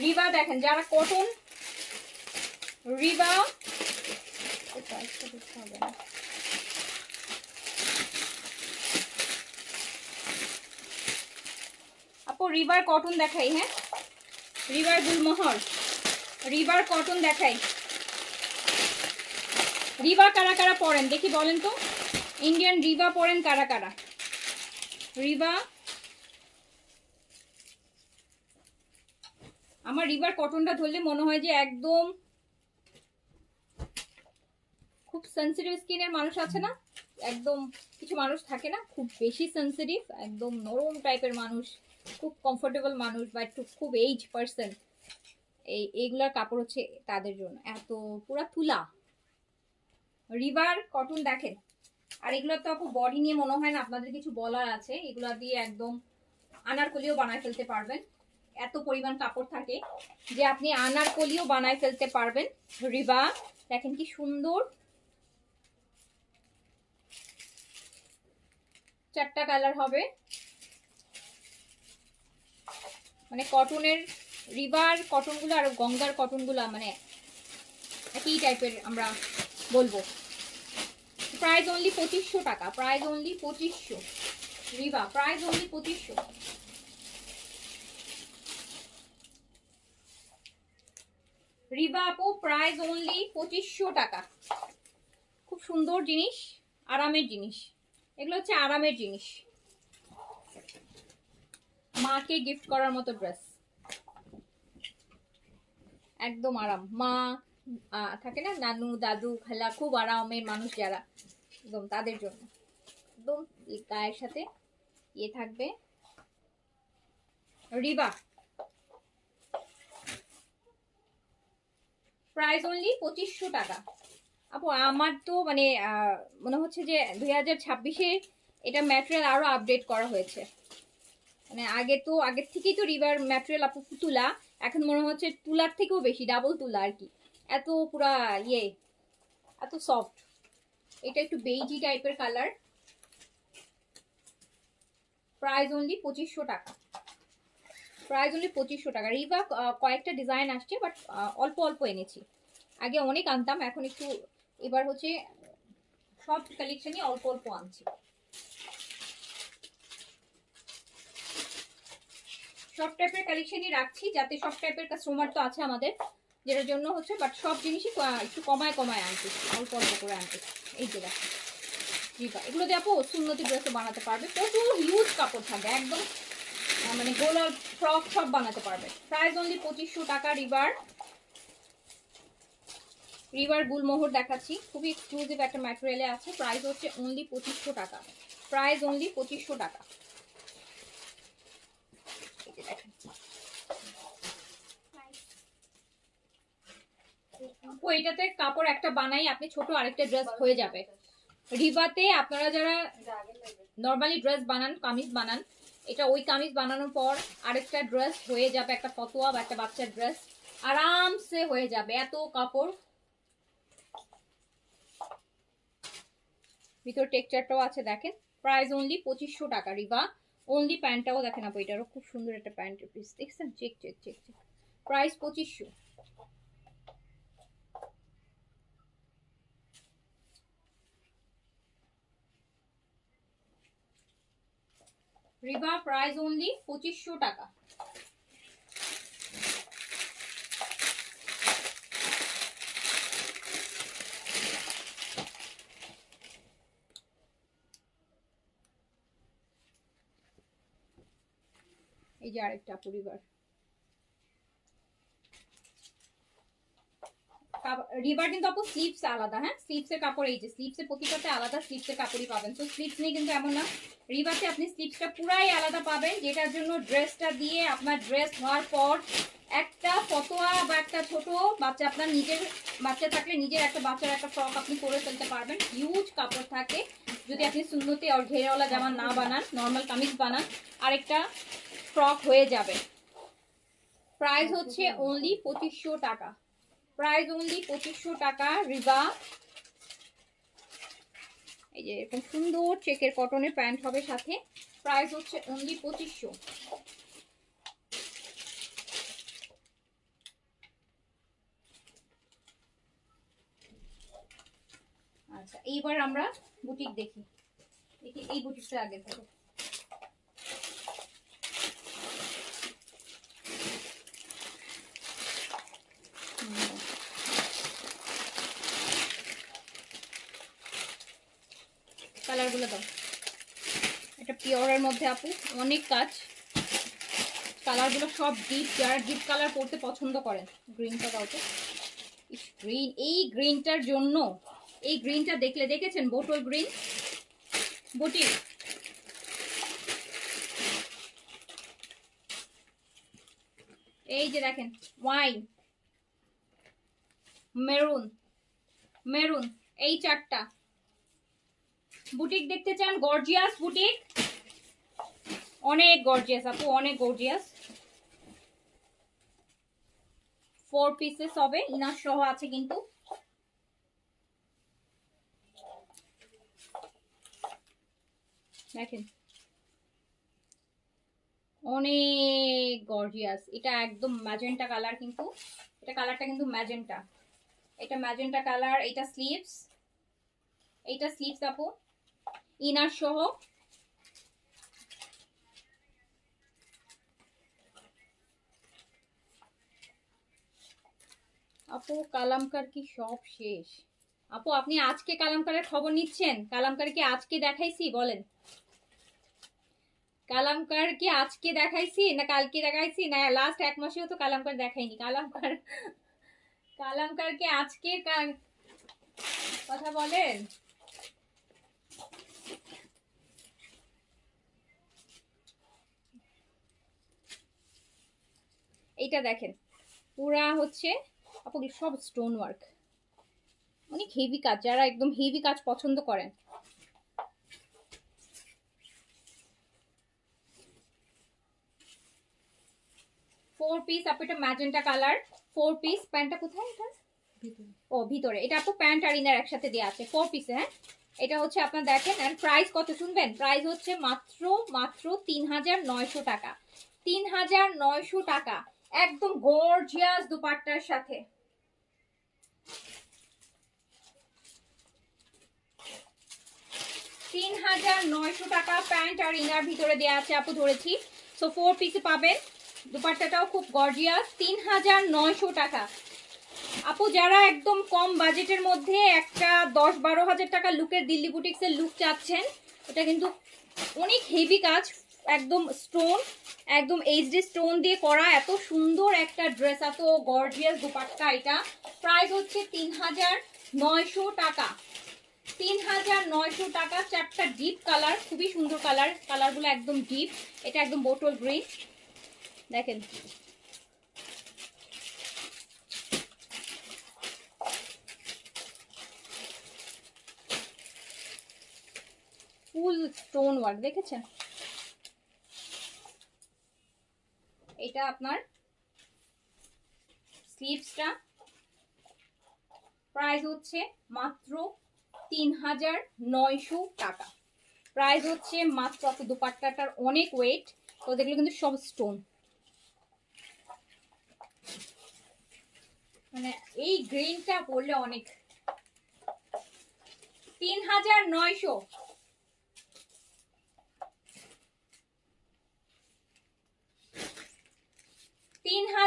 রিবা দেখেন যারা কটন, রিবা আপু রিবার কটন দেখাই। হ্যাঁ, রিবার গুলমোহর, রিবার কটন দেখাই। রিবা কারা কারা পরেন দেখি বলেন তো। ইন্ডিয়ান রিবা পরেন কারা কারা? রিবা, আমার রিভার কটনটা ধরলে মনে হয় যে একদম খুব সেনসিটিভ স্কিনের মানুষ আছে না, একদম কিছু মানুষ থাকে না খুব বেশি সেনসিটিভ, একদম নরম টাইপের মানুষ, খুব কমফোর্টেবল মানুষ, বা একটু খুব এইজ পার্সন, এইগুলার কাপড় হচ্ছে তাদের জন্য। এত পুরা তুলা রিভার কটন দেখেন। আর এগুলো তো আপু বডি নিয়ে মনে হয় না আপনাদের কিছু বলার আছে। এগুলা দিয়ে একদম আনারকলিও বানায় ফেলতে পারবেন। এত পরিমাণ কাপড় থাকে যে আপনি আনারকলিও বানায় ফেলতে পারবেন। রিবা দেখেন কি সুন্দর, 4টা কালার হবে। মানে কটনের রিবার কটনগুলো আর গঙ্গার কটনগুলো মানে একই টাইপের আমরা বলবো। প্রাইস অনলি 2500 টাকা, প্রাইস অনলি 2500। রিবা প্রাইস অনলি 2500। রিবা আপু প্রাইস অনলি 2500 টাকা। খুব সুন্দর জিনিস, আরামের জিনিস, এগুলো হচ্ছে আরামের জিনিস, মাকে গিফট করার মতো ড্রেস, একদম আরাম। মা থাকে না, নানু দাদু খালা, খুব আরামের মানুষ যারা, একদম তাদের জন্য একদম গায়ের সাথে ইয়ে থাকবে। রিবা প্রাইস অনলি 2500 টাকা। আপু আমার তো মানে মনে হচ্ছে যে 2026-এ এটা ম্যাটেরিয়াল আরো আপডেট করা হয়েছে। মানে আগের থেকেই তো রিভার ম্যাটেরিয়াল আপু তুলা, এখন মনে হচ্ছে তুলার থেকেও বেশি, ডাবল তুলা আর কি। এত পুরা ইয়ে, এত সফট। এটা একটু বেইজি টাইপের কালার। প্রাইস অনলি 2500 টাকা, প্রাইস অনলি 2500 টাকা। রিভা কয়েকটা ডিজাইন আসছে, বাট অল্প অল্প এনেছি। আগে অনেক আনতাম, এখন একটু এবার হচ্ছে সব কালেকশনই অল্প অল্প আনছি। সব টাইপের কালেকশনই রাখছি, যাতে সব টাইপের কাস্টমার তো আছে আমাদের, যেটার জন্য হচ্ছে বাট সব জিনিসই একটু কমায় কমায় আনছি, অল্প অল্প করে আনছি। এই যে দেখো রিভা, এগুলো দিয়ে আপু সুন্নতি ড্রেসও বানাতে পারবে, প্রচুর হিউজ কাপড় থাকবে, একদম মানে গোলাপ ফ্রক সব বানাতে পারবে। প্রাইস অনলি 2500 টাকা। রিভার, রিভার গুলমোহর দেখাচ্ছি, খুবই এক্সক্লুসিভ একটা ম্যাটেরিয়ালে আছে। প্রাইস হচ্ছে অনলি 2500 টাকা, প্রাইস অনলি 2500 টাকা। এটাতে কাপড় একটা বানাই আপনি ছোট আরেকটা ড্রেস হয়ে যাবে। রিভাতে আপনারা যারা নর্মালি ড্রেস বানান, কামিজ বানান, এটা ওই কামিজ বানানোর পর আরেকটা ড্রেস হয়ে যাবে, একটা ফতোয়া বা একটা বাচ্চার ড্রেস আরামসে হয়ে যাবে, এত কাপড়। ভিতর টেক্সচারটাও আছে দেখেন। প্রাইস অনলি 2500 টাকা। রিভা অনলি প্যান্টটাও দেখেন আপু, এটারও খুব সুন্দর একটা প্যান্টের পিস দেখছেন, check check check check. Price 2500। রিবা প্রাইস অনলি 2500 টাকা। এই যে আরেকটা পরিবার রিবার, কিন্তু আপু স্লিপস আলাদা, হ্যাঁ স্লিপসের কাপড়, এই যে স্লিপসের প্রতিটাতে আলাদা স্লিপসের কাপড়ই পাবেন। তো স্লিপস নেই কিন্তু এমন না, রিবাতে আপনি স্লিপসটা পুরাই আলাদা পাবেন, যেটার জন্য ড্রেসটা দিয়ে আপনার ড্রেস হওয়ার পর একটা ফতোয়া বা একটা ছোট বাচ্চা, আপনার নিজের বাচ্চা থাকলে নিজের একটা বাচ্চার একটা ফ্রক আপনি করে ফেলতে পারবেন। হিউজ কাপড় থাকে, যদি আপনি সুন্নতি আর ঘেরওয়ালা জামা না বানান, নর্মাল কামিজ বানান, আরেকটা ফ্রক হয়ে যাবে। প্রাইস হচ্ছে অনলি 2500 টাকা। প্রাইস অনলি 2500 টাকা রিবা। এই যে এরকম সুন্দর চেকের কটনের প্যান্ট হবে সাথে, প্রাইস হচ্ছে অনলি 2500। আচ্ছা এইবার আমরা বুটিক দেখি, দেখি এই বুটিকটা আগে থেকে। কালারগুলো দাও, এটা পিওরের মধ্যে আপু, অনেক কাজ, কালারগুলো সব ডিপ, যারা ডিপ কালার পরতে পছন্দ করেন। গ্রিনটা দাও তো, গ্রিন, এই গ্রিনটার জন্য, এই গ্রিনটা দেখলে, দেখেছেন বোটল গ্রিন বুটিক, এই যে দেখেন ওয়াইন, মেরুন, মেরুন, এই চারটা বুটিক দেখতে চান, গর্জিয়াস বুটিক, অনেক গর্জিয়াস আপু, অনেক গর্জিয়াস। 4 পিসেস হবে, ইনার সহ আছে কিন্তু। দেখেন অনেক গর্জিয়াস, এটা একদম ম্যাজেন্টা কালার, কিন্তু এটা কালারটা কিন্তু ম্যাজেন্টা, এটা ম্যাজেন্টা কালার। এটা স্লিভস, এইটা স্লিভস আপু, ইনার সহ। আপু কালামকার কি সব শেষ? আপু আপনি আজকে কালামকারের খবর নিচ্ছেন? কালামকার কি আজকে দেখাইছি বলেন? কালামকার কি আজকে দেখাইছি না কালকে দেখাইছি, না লাস্ট 1 মাসেও তো কালামকার দেখাইনি। কালামকার, কালামকার কি আজকে কথা বলেন? এইটা দেখেন পুরা হচ্ছে আপু সব স্টোন ওয়ার্ক, অনেক হেভি কাজ, যারা একদম হেভি কাজ পছন্দ করেন। 4 পিস আপু, এটা ম্যাজেন্টা কালার, 4 পিস। প্যান্টটা কোথায় এটা? ও ভিতরে, এটা আপু প্যান্ট আর ইনার একসাথে দেওয়া আছে, 4 পিসে। হ্যাঁ এটা হচ্ছে আপনার দেখেন, আর প্রাইস কত শুনবেন? প্রাইস হচ্ছে মাত্র মাত্র 3900 টাকা, 3900 টাকা, একদম গর্জিয়াস দুপাট্টার সাথে। 3900 টাকা, প্যান্ট আর ইনার ভিতরে দেওয়া আছে আপু, ধরেছি। সো 4 পিসে পাবেন, দুপাট্টাটাও খুব গর্জিয়াস, 3900 টাকা। আপু যারা একদম কম বাজেটের মধ্যে একটা 10-12 হাজার টাকা লুকের, দিল্লি বুটিক্সের লুক চাচ্ছেন, এটা কিন্তু অনেক হেভি কাজ, একদম স্টোন, একদম এইচডি স্টোন দিয়ে করা, এত সুন্দর একটা ড্রেস, এত গর্জিয়াস দুপাট্টা। এটা প্রাইস হচ্ছে 3900 টাকা, 3900 টাকা। চারটা ডিপ কালার, খুবই সুন্দর কালার, কালারগুলো একদম ডিপ। এটা একদম বোটল গ্রিন, দেখেন ফুল স্টোন ওয়ার্ক, দেখেছেন? এটা আপনার স্লিভসটা, প্রাইস হচ্ছে মাত্র 3900 টাকা, প্রাইস হচ্ছে মাত্র। আপু দুপাট্টাটার অনেক ওয়েট, তো দেখলো কিন্তু সব স্টোন, মানে এই গ্রিনটা পরলে অনেক। 3900।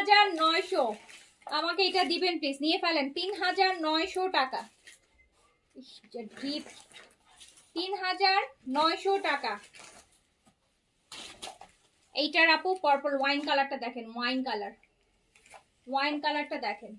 3,900, আমাকে এটা দিবেন প্লিজ, নিয়ে ফেলেন। 3,900 টাকা, 3,900 টাকা। এইটার আপু পার্পল ওয়াইন কালারটা দেখেন, ওয়াইন কালারটা দেখেন।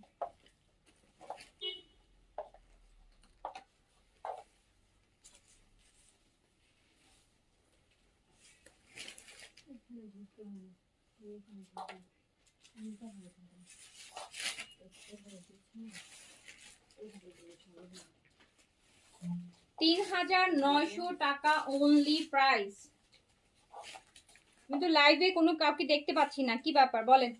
টাকা অনলি প্রাইস। কিন্তু লাইভে কোনো কাউকে দেখতে পাচ্ছি না, কি ব্যাপার বলেন?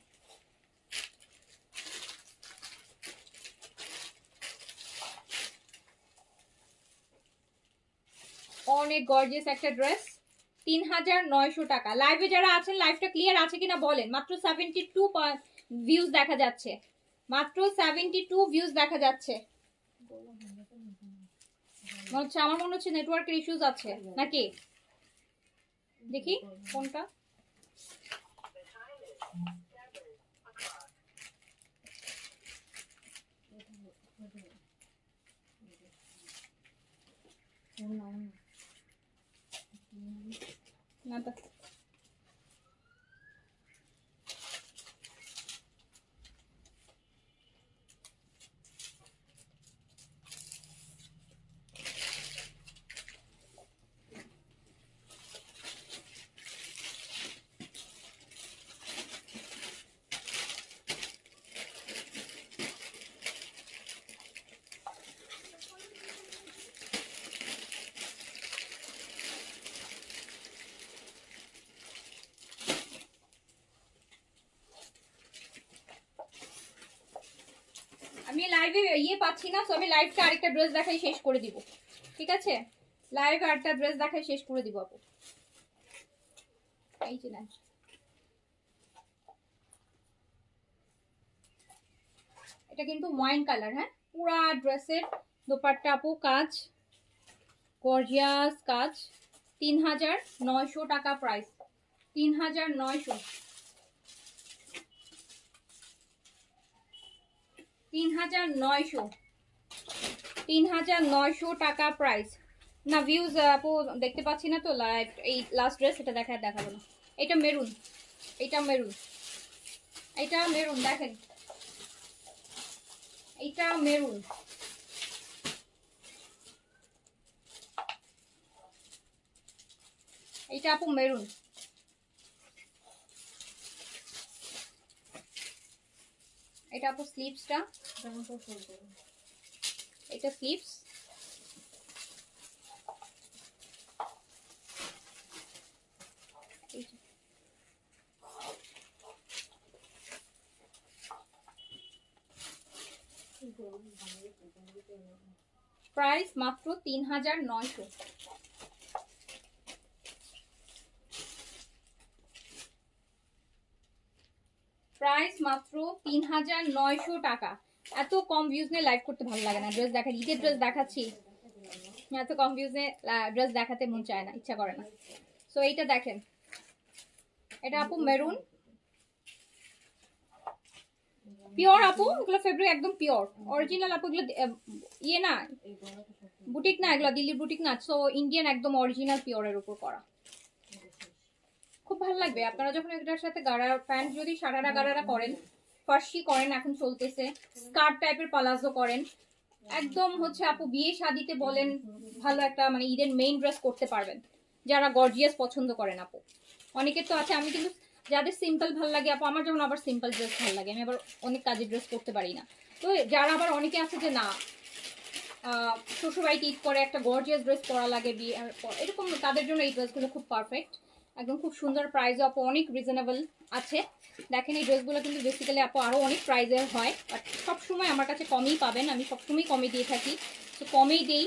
অনেক গর্জিয়াস একটা ড্রেস, 3,900 টাকা। লাইভে যারা আছেন লাইভটা ক্লিয়ার আছে কিনা বলেন। মাত্র 72 ভিউজ দেখা যাচ্ছে, মাত্র 72 ভিউজ দেখা যাচ্ছে। আমার মনে হচ্ছে নেটওয়ার্কের ইস্যুস আছে নাকি, দেখি কোনটা। না তো আমি লাইভে ইয়ে পাচ্ছি না, তো আমি লাইভটা আরেকটা ড্রেস দেখাই শেষ করে দিব, ঠিক আছে? লাইভ আরেকটা ড্রেস দেখাই শেষ করে দিব আপু। এই যে না, এটা কিন্তু ওয়াইন কালার, হ্যাঁ পুরা ড্রেসের দোপাট্টা আপু কাজ, গর্জিয়াস কাজ। 3,900 টাকা প্রাইস, 3,900, 3,900, 3,900 টাকা প্রাইস। না ভিউজ আপু দেখতে পাচ্ছি না তো লাইভ। এই লাস্ট ড্রেস এটা দেখাবো না। এটা মেরুন, এটা মেরুন, এটা মেরুন দেখেন, এটা মেরুন, এটা আপু মেরুন। এটা আপু স্লিভসটা, এটা স্লিভস, প্রাইস মাত্র 3,900। প্রাইস মাত্র 3,900 টাকা। এত কম ভিউজ নিয়ে লাইভ করতে ভালো লাগে না। ড্রেস দেখা, ঈদের ড্রেস দেখাচ্ছি, এত কম ভিউজ নিয়ে ড্রেস দেখাতে মন চায় না, ইচ্ছা করে না। সো এইটা দেখেন, এটা আপু মেরুন, পিওর আপু, এগুলো ফেব্রিক একদম পিওর অরিজিনাল আপু। এগুলো ইয়ে না, বুটিক না, এগুলো দিল্লির বুটিক না, সো ইন্ডিয়ান একদম অরিজিনাল পিওরের উপর করা। খুব ভালো লাগবে আপনারা যখন এটার সাথে গাড়া প্যান্ট যদি সারারা গাড়ারা করেন, ফার্সি করেন, এখন চলতেছে স্কার্ট টাইপের পালাজো করেন, একদম হচ্ছে আপু বিয়ে শাদিতে বলেন ভালো একটা মানে ঈদের মেইন ড্রেস করতে পারবেন। যারা গর্জিয়াস পছন্দ করেন আপু, অনেকের তো আছে, আমি কিন্তু যাদের সিম্পল ভালো লাগে আপু, আমার যেমন আবার সিম্পল ড্রেস ভালো লাগে, আমি আবার অনেক কাজের ড্রেস করতে পারি না। তো যারা আবার অনেকে আছে যে না শ্বশুরবাড়িতে ঈদ করে একটা গর্জিয়াস ড্রেস পরা লাগে বিয়ে এরকম, তাদের জন্য এই ড্রেসগুলো খুব পারফেক্ট, একদম খুব সুন্দর। প্রাইসও আপু অনেক রিজনেবল আছে। দেখেন এই ড্রেসগুলো কিন্তু বেসিক্যালি আপু আরও অনেক প্রাইসের হয়, বাট সবসময় আমার কাছে কমই পাবেন, আমি সবসময় কমে দিয়ে থাকি, তো কমেই দিই।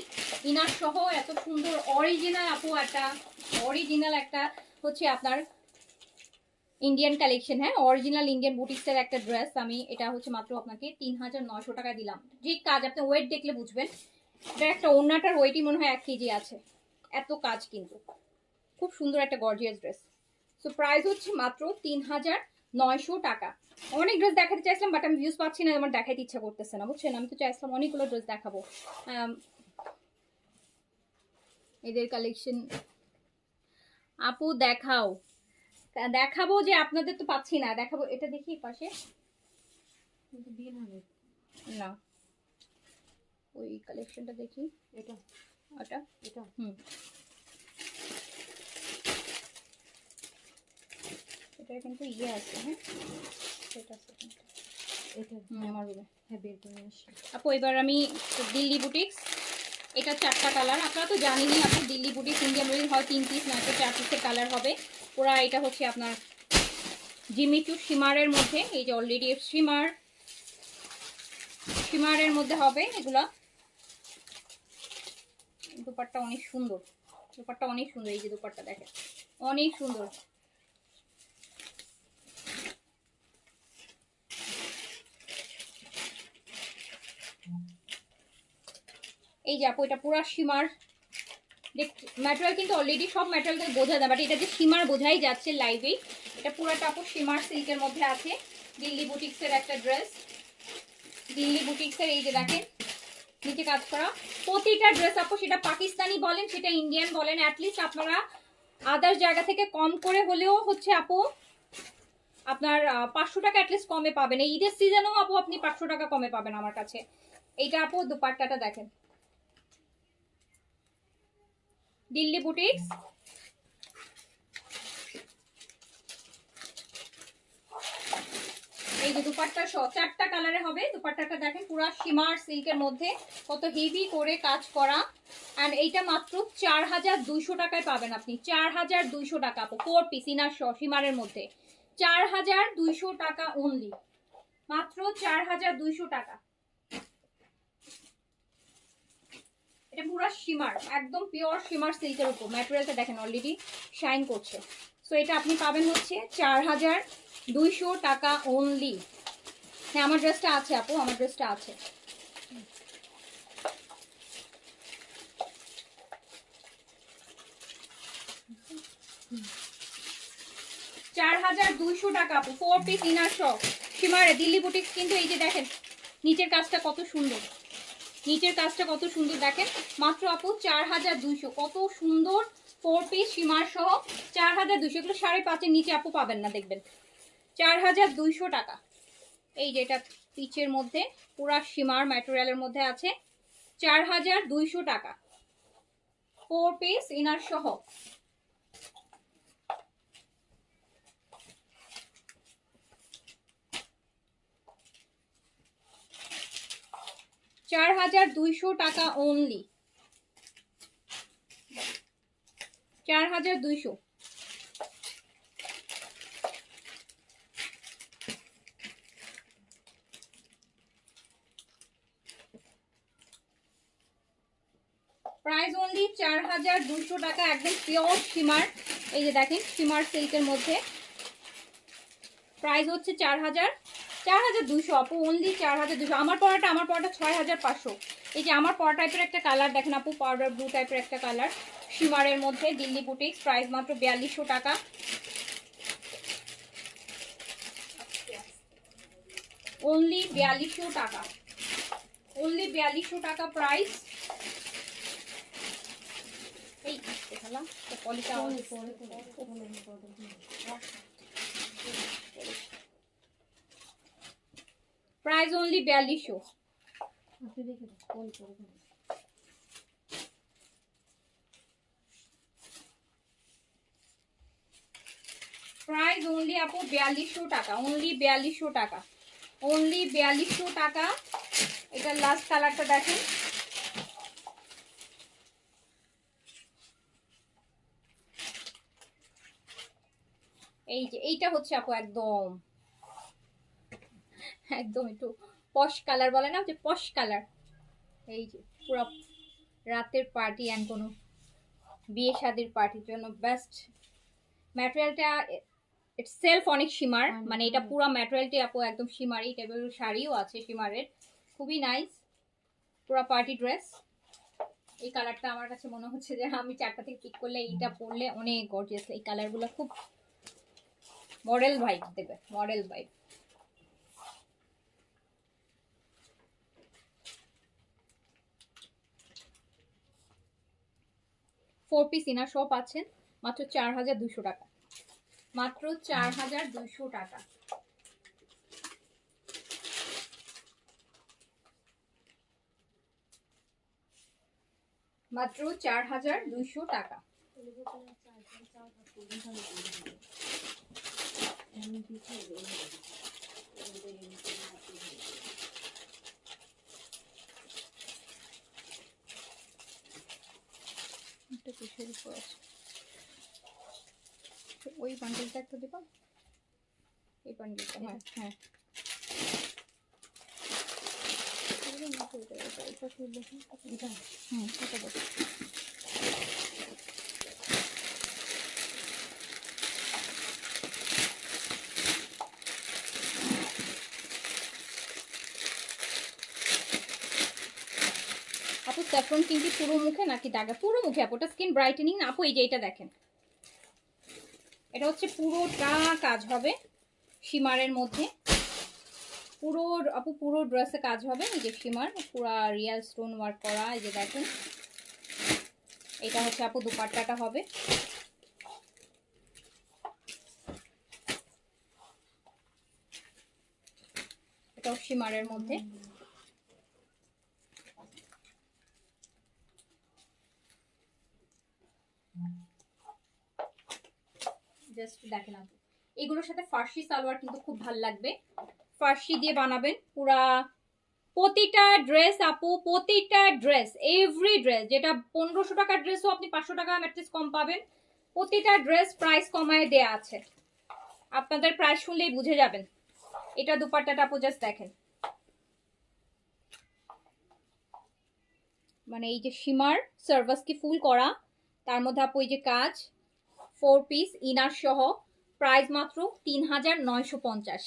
ইনার সহ এত সুন্দর অরিজিনাল আপু একটা, অরিজিনাল একটা হচ্ছে আপনার ইন্ডিয়ান কালেকশন, হ্যাঁ অরিজিনাল ইন্ডিয়ান বুটিক্সের একটা ড্রেস। আমি এটা হচ্ছে মাত্র আপনাকে 3,900 টাকা দিলাম। যে কাজ আপনি ওয়েট দেখলে বুঝবেন, এটা একটা ওড়নাটার ওয়েটই মনে হয় 1 কেজি আছে, এত কাজ কিন্তু খুব সুন্দর একটা গর্জিয়াস ড্রেস। সো প্রাইস হচ্ছে মাত্র 900 টাকা। অনেক ড্রেস দেখাতে চাইছিলাম বাট আমি ভিউজ পাচ্ছি না, আমার দেখাইতে ইচ্ছা করতেছে না বুঝছেন। আমি তো চাইছিলাম অনেকগুলো ড্রেস দেখাবো। এদের কালেকশন আপু দেখাও, দেখাবো যে আপনাদের তো পাচ্ছি না, দেখাবো। এটা দেখি পাশে না, ওই কালেকশনটা দেখি। এটা এটা এটা এটা কিন্তু ইয়ে আছে। হ্যাঁ এটা এটা আমার রুমে। হ্যাঁ বের করে আসি আপু। এবার আমি দিল্লি বুটিক্স, এটা 4টা কালার। আপনারা তো জানেনই আপু দিল্লি বুটিক্স ইন্ডিয়ান ওয়েল হয় 3 পিস, নয়তো 4 পিসের কালার হবে পুরা। এটা হচ্ছে আপনার জিমিচু শিমারের মধ্যে, এই যে অলরেডি শিমারের মধ্যে হবে এগুলা। দুপাট্টা অনেক সুন্দর, দুপাট্টা অনেক সুন্দর। এই যে দুপাট্টা দেখেন অনেক সুন্দর। এই যে আপু এটা পুরা শিমার ম্যাটেরিয়াল, কিন্তু অলরেডি সব ম্যাটেরিয়াল বোঝা যায় বাট এটা যে শিমার বোঝাই যাচ্ছে লাইভে। এটা পুরাটা আপু শিমার সিল্কের মধ্যে আছে। দিল্লি বুটিক্সের একটা ড্রেস, দিল্লি বুটিক্সের এই যে দেখেন নিচে কাজ করা প্রতিটা ড্রেস আপু, সেটা পাকিস্তানি বলেন সেটা ইন্ডিয়ান বলেন, অ্যাটলিস্ট আপনারা আদার্স জায়গা থেকে কম করে হলেও হচ্ছে আপু আপনার 500 টাকা অ্যাটলিস্ট কমে পাবেন। এই ঈদের সিজনেও আপু আপনি 500 টাকা কমে পাবেন আমার কাছে। এইটা আপু দুপাট্টাটা দেখেন, দিল্লি বুটিক্স। এই যে দুপাট্টা সহ 4টা কালারে হবে। দুপাট্টাটা দেখেন পুরো শিমার সিল্কের মধ্যে কত হেভি করে কাজ করা। এন্ড এইটা মাত্র 4200 টাকায় পাবেন আপনি। 4200 টাকা আপু, 4 পিস ইনার সহ শিমারের মধ্যে 4200 টাকা অনলি, মাত্র 4200 টাকা। এটা পুরো শিমার, একদম পিওর শিমার সিল্কের উপর। ম্যাটেরিয়ালটা দেখেন অলরেডি শাইন করছে। সো এটা আপনি পাবেন হচ্ছে 4200 টাকা অনলি। হ্যাঁ আমার ড্রেসটা আছে আপু, আমার ড্রেসটা আছে। $4200 টাকা আপু, 4 পিস ইনার সহ শিমারে দিল্লি বুটিক্স। কিন্তু এই যে দেখেন নিচের কাজটা কত সুন্দর, নিচের কাজটা কত সুন্দর দেখেন। মাত্র আপু 4200, কত সুন্দর 4 পিস শিমার সহ 4200। এগুলো 5.5-এর নিচে আপু পাবেন না, দেখবেন 4200 টাকা। এই যে এটা পিচের মধ্যে পুরা শিমার ম্যাটেরিয়ালের মধ্যে আছে, 4200 টাকা 4 পিস ইনার সহ। টাকা অনলি, 4200। প্রাইস অনলি 4200 টাকা, একদম পিওর শিমার। এই যে দেখেন শিমার সিল্কের মধ্যে প্রাইস হচ্ছে 4200 আপু, অনলি 4200। আমার পরাটা 6500। এই যে আমার পরা টাইপের একটা কালার দেখেন আপু, পাউডার ব্লু টাইপের একটা কালার শিমারের মধ্যে, দিল্লি বুটিক্স। প্রাইস মাত্র 4200 টাকা, অনলি 4200 টাকা, অনলি 4200 টাকা প্রাইস। এই দেখালাম তো পলিটা প্রাইস অনলি 4200। প্রাইস অনলি আপু 4200 টাকা, অনলি 4200 টাকা, অনলি 4200 টাকা। এটা লাস্ট কালারটা দেখেন, এই যে এইটা হচ্ছে আপু একদম একদম একটু পশ কালার বলে না, যে পশ কালার। এই যে পুরো রাতের পার্টি এন্ড কোনো বিয়ে শাদির পার্টির জন্য বেস্ট। ম্যাটেরিয়ালটা ইটসেলফ অনেক শিমার, মানে এটা পুরো ম্যাটেরিয়ালটি আপু একদম শিমারি টাইপের। শাড়িও আছে শিমারের, খুবই নাইস পুরো পার্টি ড্রেস। এই কালারটা আমার কাছে মনে হচ্ছে যে আমি 4টা থেকে পিক করলে এইটা পরলে অনেক গর্জিয়াস। এই কালারগুলো খুব মডেল ভাইব দেবে, model vibe. Four piece inner সহ পাচ্ছেন মাত্র 4200 টাকা, মাত্র 4200 টাকা। মাত্র 4200 টাকা। ওই বান্ডেলটা একটু দিবা, এই বান্ডেলটা। হ্যাঁ হ্যাঁ, আপু স্যাফরন কিন্তু পুরো মুখে নাকি দাগা? পুরো মুখে আপু, ওটা স্কিন ব্রাইটেনিং না আপু। এই যে এটা দেখেন, এটা হচ্ছে পুরোটা কাজ হবে শিমারের মধ্যে, পুরো আপু পুরো ড্রেসে কাজ হবে। এই যে শিমার পুরা রিয়েল স্টোন ওয়ার্ক করা, এই যে দেখেন। এটা হচ্ছে আপু দুপাট্টাটা হবে, এটাও শিমারের মধ্যে। জাস্ট দেখেন আপু, এগুলোর সাথে ফার্সি সালোয়ার কিন্তু খুব ভালো লাগবে। ফার্সি দিয়ে বানাবেন পুরা প্রতিটা ড্রেস আপু, প্রতিটা ড্রেস, এভরি ড্রেস, যেটা 1500 টাকার ড্রেসও আপনি 500 টাকা ম্যাট্রিক্স কম পাবেন। প্রতিটা ড্রেস প্রাইস কমায় দেয়া আছে, আপনাদের প্রাইস শুনলেই বুঝে যাবেন। এটা দুপাট্টাটা আপু জাস্ট দেখেন, মানে এই যে শিমার সার্ভাস কি ফুল করা, তার মধ্যে আপু এই যে কাজ, 4 পিস ইনার সহ, প্রাইস মাত্র 3950।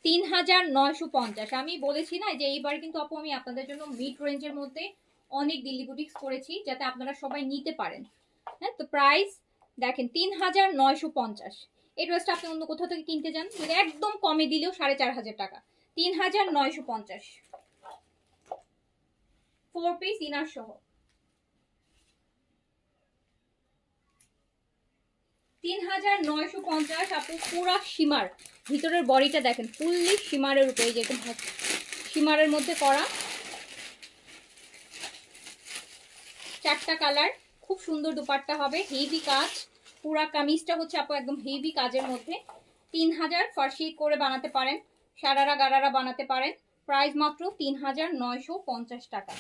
3950। আমি বলেছি না যে এইবার কিন্তু আপু আমি আপনাদের জন্য মিড রেঞ্জের মধ্যে অনেক দিল্লি বুটিক্স করেছি, যাতে আপনারা সবাই নিতে পারেন। হ্যাঁ, তো প্রাইস দেখেন 3950। এই ড্রেসটা আপনি অন্য কোথাও থেকে কিনতে যান, যদি একদম কমে দিলেও 4500 টাকা। 3950, 4 পিস ইনার সহ। 3950 আপু, পুরা শিমার, ভিতরের বডিটা দেখেন ফুললি শিমারের উপরে, এই যে শিমারের মধ্যে করা, 4টা কালার, খুব সুন্দর দুপাট্টা হবে, হেভি কাজ। পুরা কামিজটা হচ্ছে আপু একদম হেভি কাজের মধ্যে। 3000 ফার্সি করে বানাতে পারেন, সারারা গারারা বানাতে পারেন। প্রাইস মাত্র 3950 টাকা,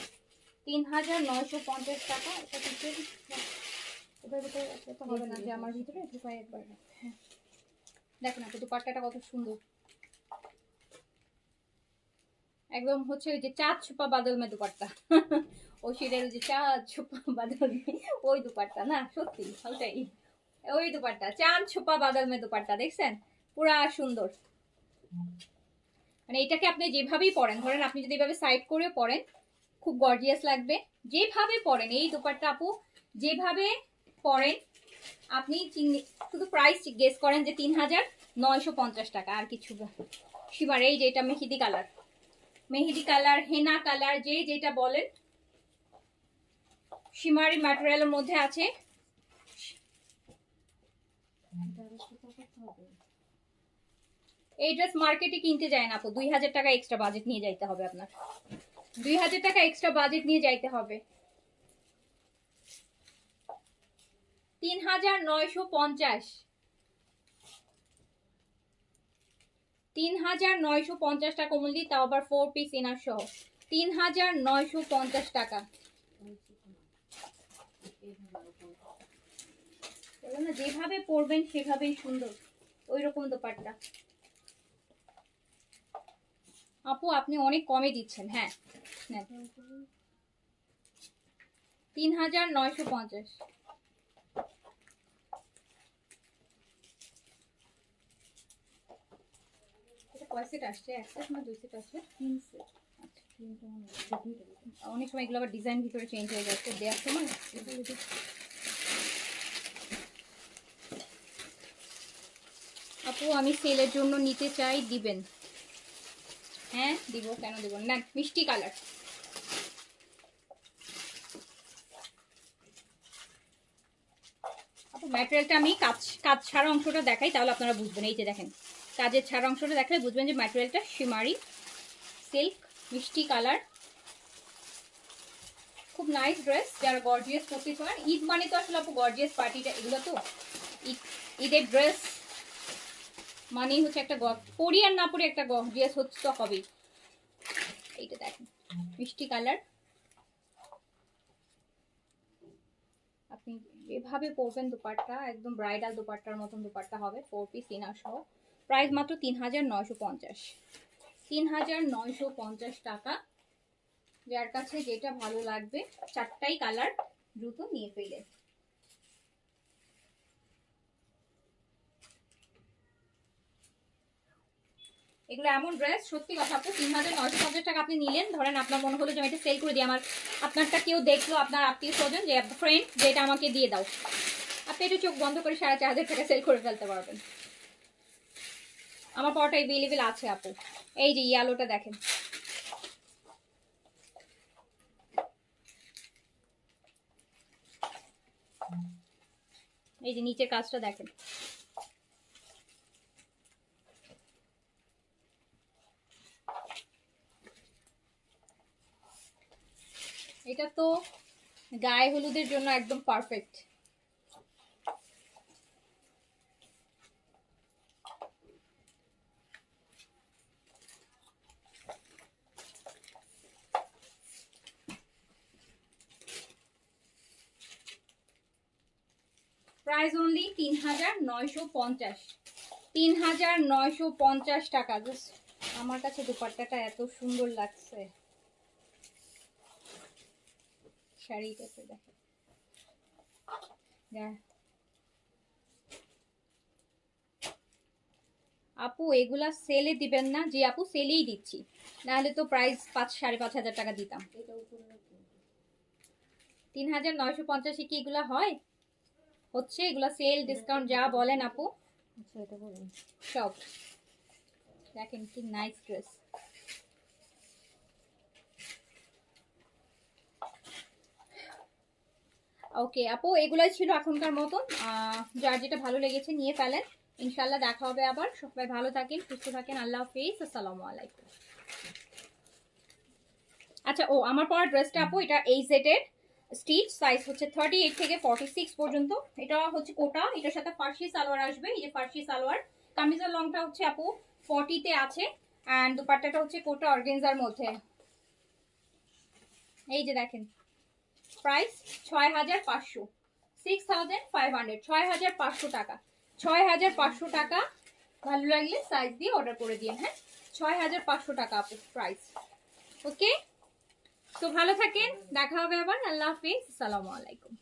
3950 টাকা। এটা হবে না যে আমার ভিতরে একবার। হ্যাঁ দেখুন আপু দুপাট্টাটা কত সুন্দর, একদম হচ্ছে ওই যে চাঁদ ছুপা বাদল মে দুপাট্টা। ওই সিরিয়াল যে চাঁদ ছুপা বাদল মে, ওই দুপাট্টা না, সত্যি ওটাই, ওই দুপাট্টা চাঁদ ছুপা বাদল মে দুপাট্টা। দেখছেন পুরা সুন্দর, মানে এটাকে আপনি যেভাবেই পরেন, ধরেন আপনি যদি এভাবে সাইড করে পরেন খুব গর্জিয়াস লাগবে, যেভাবে পরেন এই দুপাট্টা আপু, যেভাবে পরেন আপনি শুধু প্রাইস গেস করেন যে 3950 টাকা, আর কিছু। শিমার এই যে এটা মেহেদি কালার, মেহেদি কালার, হেনা কালার, যে যেটা বলেন, শিমারি ম্যাটেরিয়ালের মধ্যে আছে। এই ড্রেস মার্কেটে কিনতে যায় না আপু, 2000 টাকা এক্সট্রা বাজেট নিয়ে যাইতে হবে আপনার, 2000 টাকা এক্সট্রা বাজেট নিয়ে যাইতে হবে। 3950, 3950 টাকা মূল্য, তাও আবার 4 পিস ইনার সহ, 3950 টাকা। যেভাবে পরবেন সেভাবেই সুন্দর, ওই রকম দোপাট্টা। আপু আপনি অনেক কমে দিচ্ছেন। হ্যাঁ 3950। কয় সেট আসছে? এক সেট না দুই সেট আসছে? 3 সেট। অনেক সময় এগুলো আবার ডিজাইন ভিতরে চেঞ্জ হয়ে যাচ্ছে দেওয়ার সময়। আপু আপু আমি সেলের জন্য নিতে চাই, দিবেন? হ্যাঁ দিব, কেন দিব না। মিষ্টি কালার। আপু ম্যাটেরিয়ালটা আমি কাজ ছাড়া অংশটা দেখাই, তাহলে আপনারা বুঝবেন। এই যে দেখেন, কাজের ছাড়া অংশটা দেখলে বুঝবেন যে ম্যাটেরিয়ালটা শিমারি সিল্ক, মিষ্টি কালার, খুব নাইস ড্রেস। যারা গর্জিয়াস পড়তে চান, ঈদ মানে তো আসলে আপু গর্জিয়াস পার্টিটা, এগুলো তো ঈদের ড্রেস মানে হচ্ছে একটা পরি আর না পরি একটা গর্জিয়াস হচ্ছে তো হবেই। এইটা দেখেন মিষ্টি কালার, আপনি এভাবে পরবেন দুপাট্টা, একদম ব্রাইডাল দুপাট্টার মতন দুপাট্টা হবে, 4 পিস ইনার সহ। প্রাইস মাত্র 3950, 3950 টাকা। যার কাছে যেটা ভালো লাগবে, 4টাই কালার, দ্রুত নিয়ে ফেলে। এগুলো এমন ড্রেস, সত্যি কথা আপু 3950 টাকা আপনি নিলেন, ধরেন আপনার মনে হলো যে আমি এটা সেল করে দিই, আমার আপনারটা কেউ দেখলো, আপনার আত্মীয় স্বজন, যে ফ্রেন্ড, যে এটা আমাকে দিয়ে দাও, আপনি এটা চোখ বন্ধ করে 4500 টাকা সেল করে ফেলতে পারবেন। আমার পরটা এভেলেবেল আছে আপু। এই যে ইয়েলোটা দেখেন, এই যে নিচের কাজটা দেখেন, এটা তো গায়ে হলুদের জন্য একদম পারফেক্ট। প্রাইস অনলি 3950, 3950 টাকা। জাস্ট আমার কাছে দুপাট্টাটা এত সুন্দর লাগছে, শাড়িটাতে দেখেন। আপু এগুলা সেলে দিবেন না? জি আপু সেলেই দিচ্ছি, নাহলে তো প্রাইস 5,500 টাকা দিতাম। 3950 কি এগুলা হয়? হচ্ছে এগুলা সেল ডিসকাউন্ট যা বলেন আপু সব। দেখেন কি নাইস ড্রেস। ওকে আপু এগুলাই ছিল এখনকার মতন, যার যেটা ভালো লেগেছে নিয়ে ফেলেন। ইনশাল্লাহ দেখা হবে আবার। সবাই ভালো থাকেন, সুস্থ থাকেন। আল্লাহ হাফেজ, আসসালামু আলাইকুম। আচ্ছা ও আমার পরা ড্রেসটা আপু, এটা এই সেটের স্টিচ সাইজ হচ্ছে 38 থেকে 46 পর্যন্ত। এটা হচ্ছে কোটা, এটার সাথে ফার্সি সালোয়ার আসবে। এই যে ফার্সি সালোয়ার, কামিজের লংটা হচ্ছে আপু 40 তে আছে, এন্ড দুপাট্টাটা হচ্ছে কোটা অর্গানজার মধ্যে। এই যে দেখেন, প্রাইস 6500, 6500, 6500 টাকা, 6500 টাকা। ভালো লাগলে সাইজ দিয়ে অর্ডার করে দিন। হ্যাঁ 6500 টাকা আপু প্রাইস। ওকে, তো ভালো থাকেন, দেখা হবে আবার। আল্লাহ হাফিজ, আসসালামু আলাইকুম।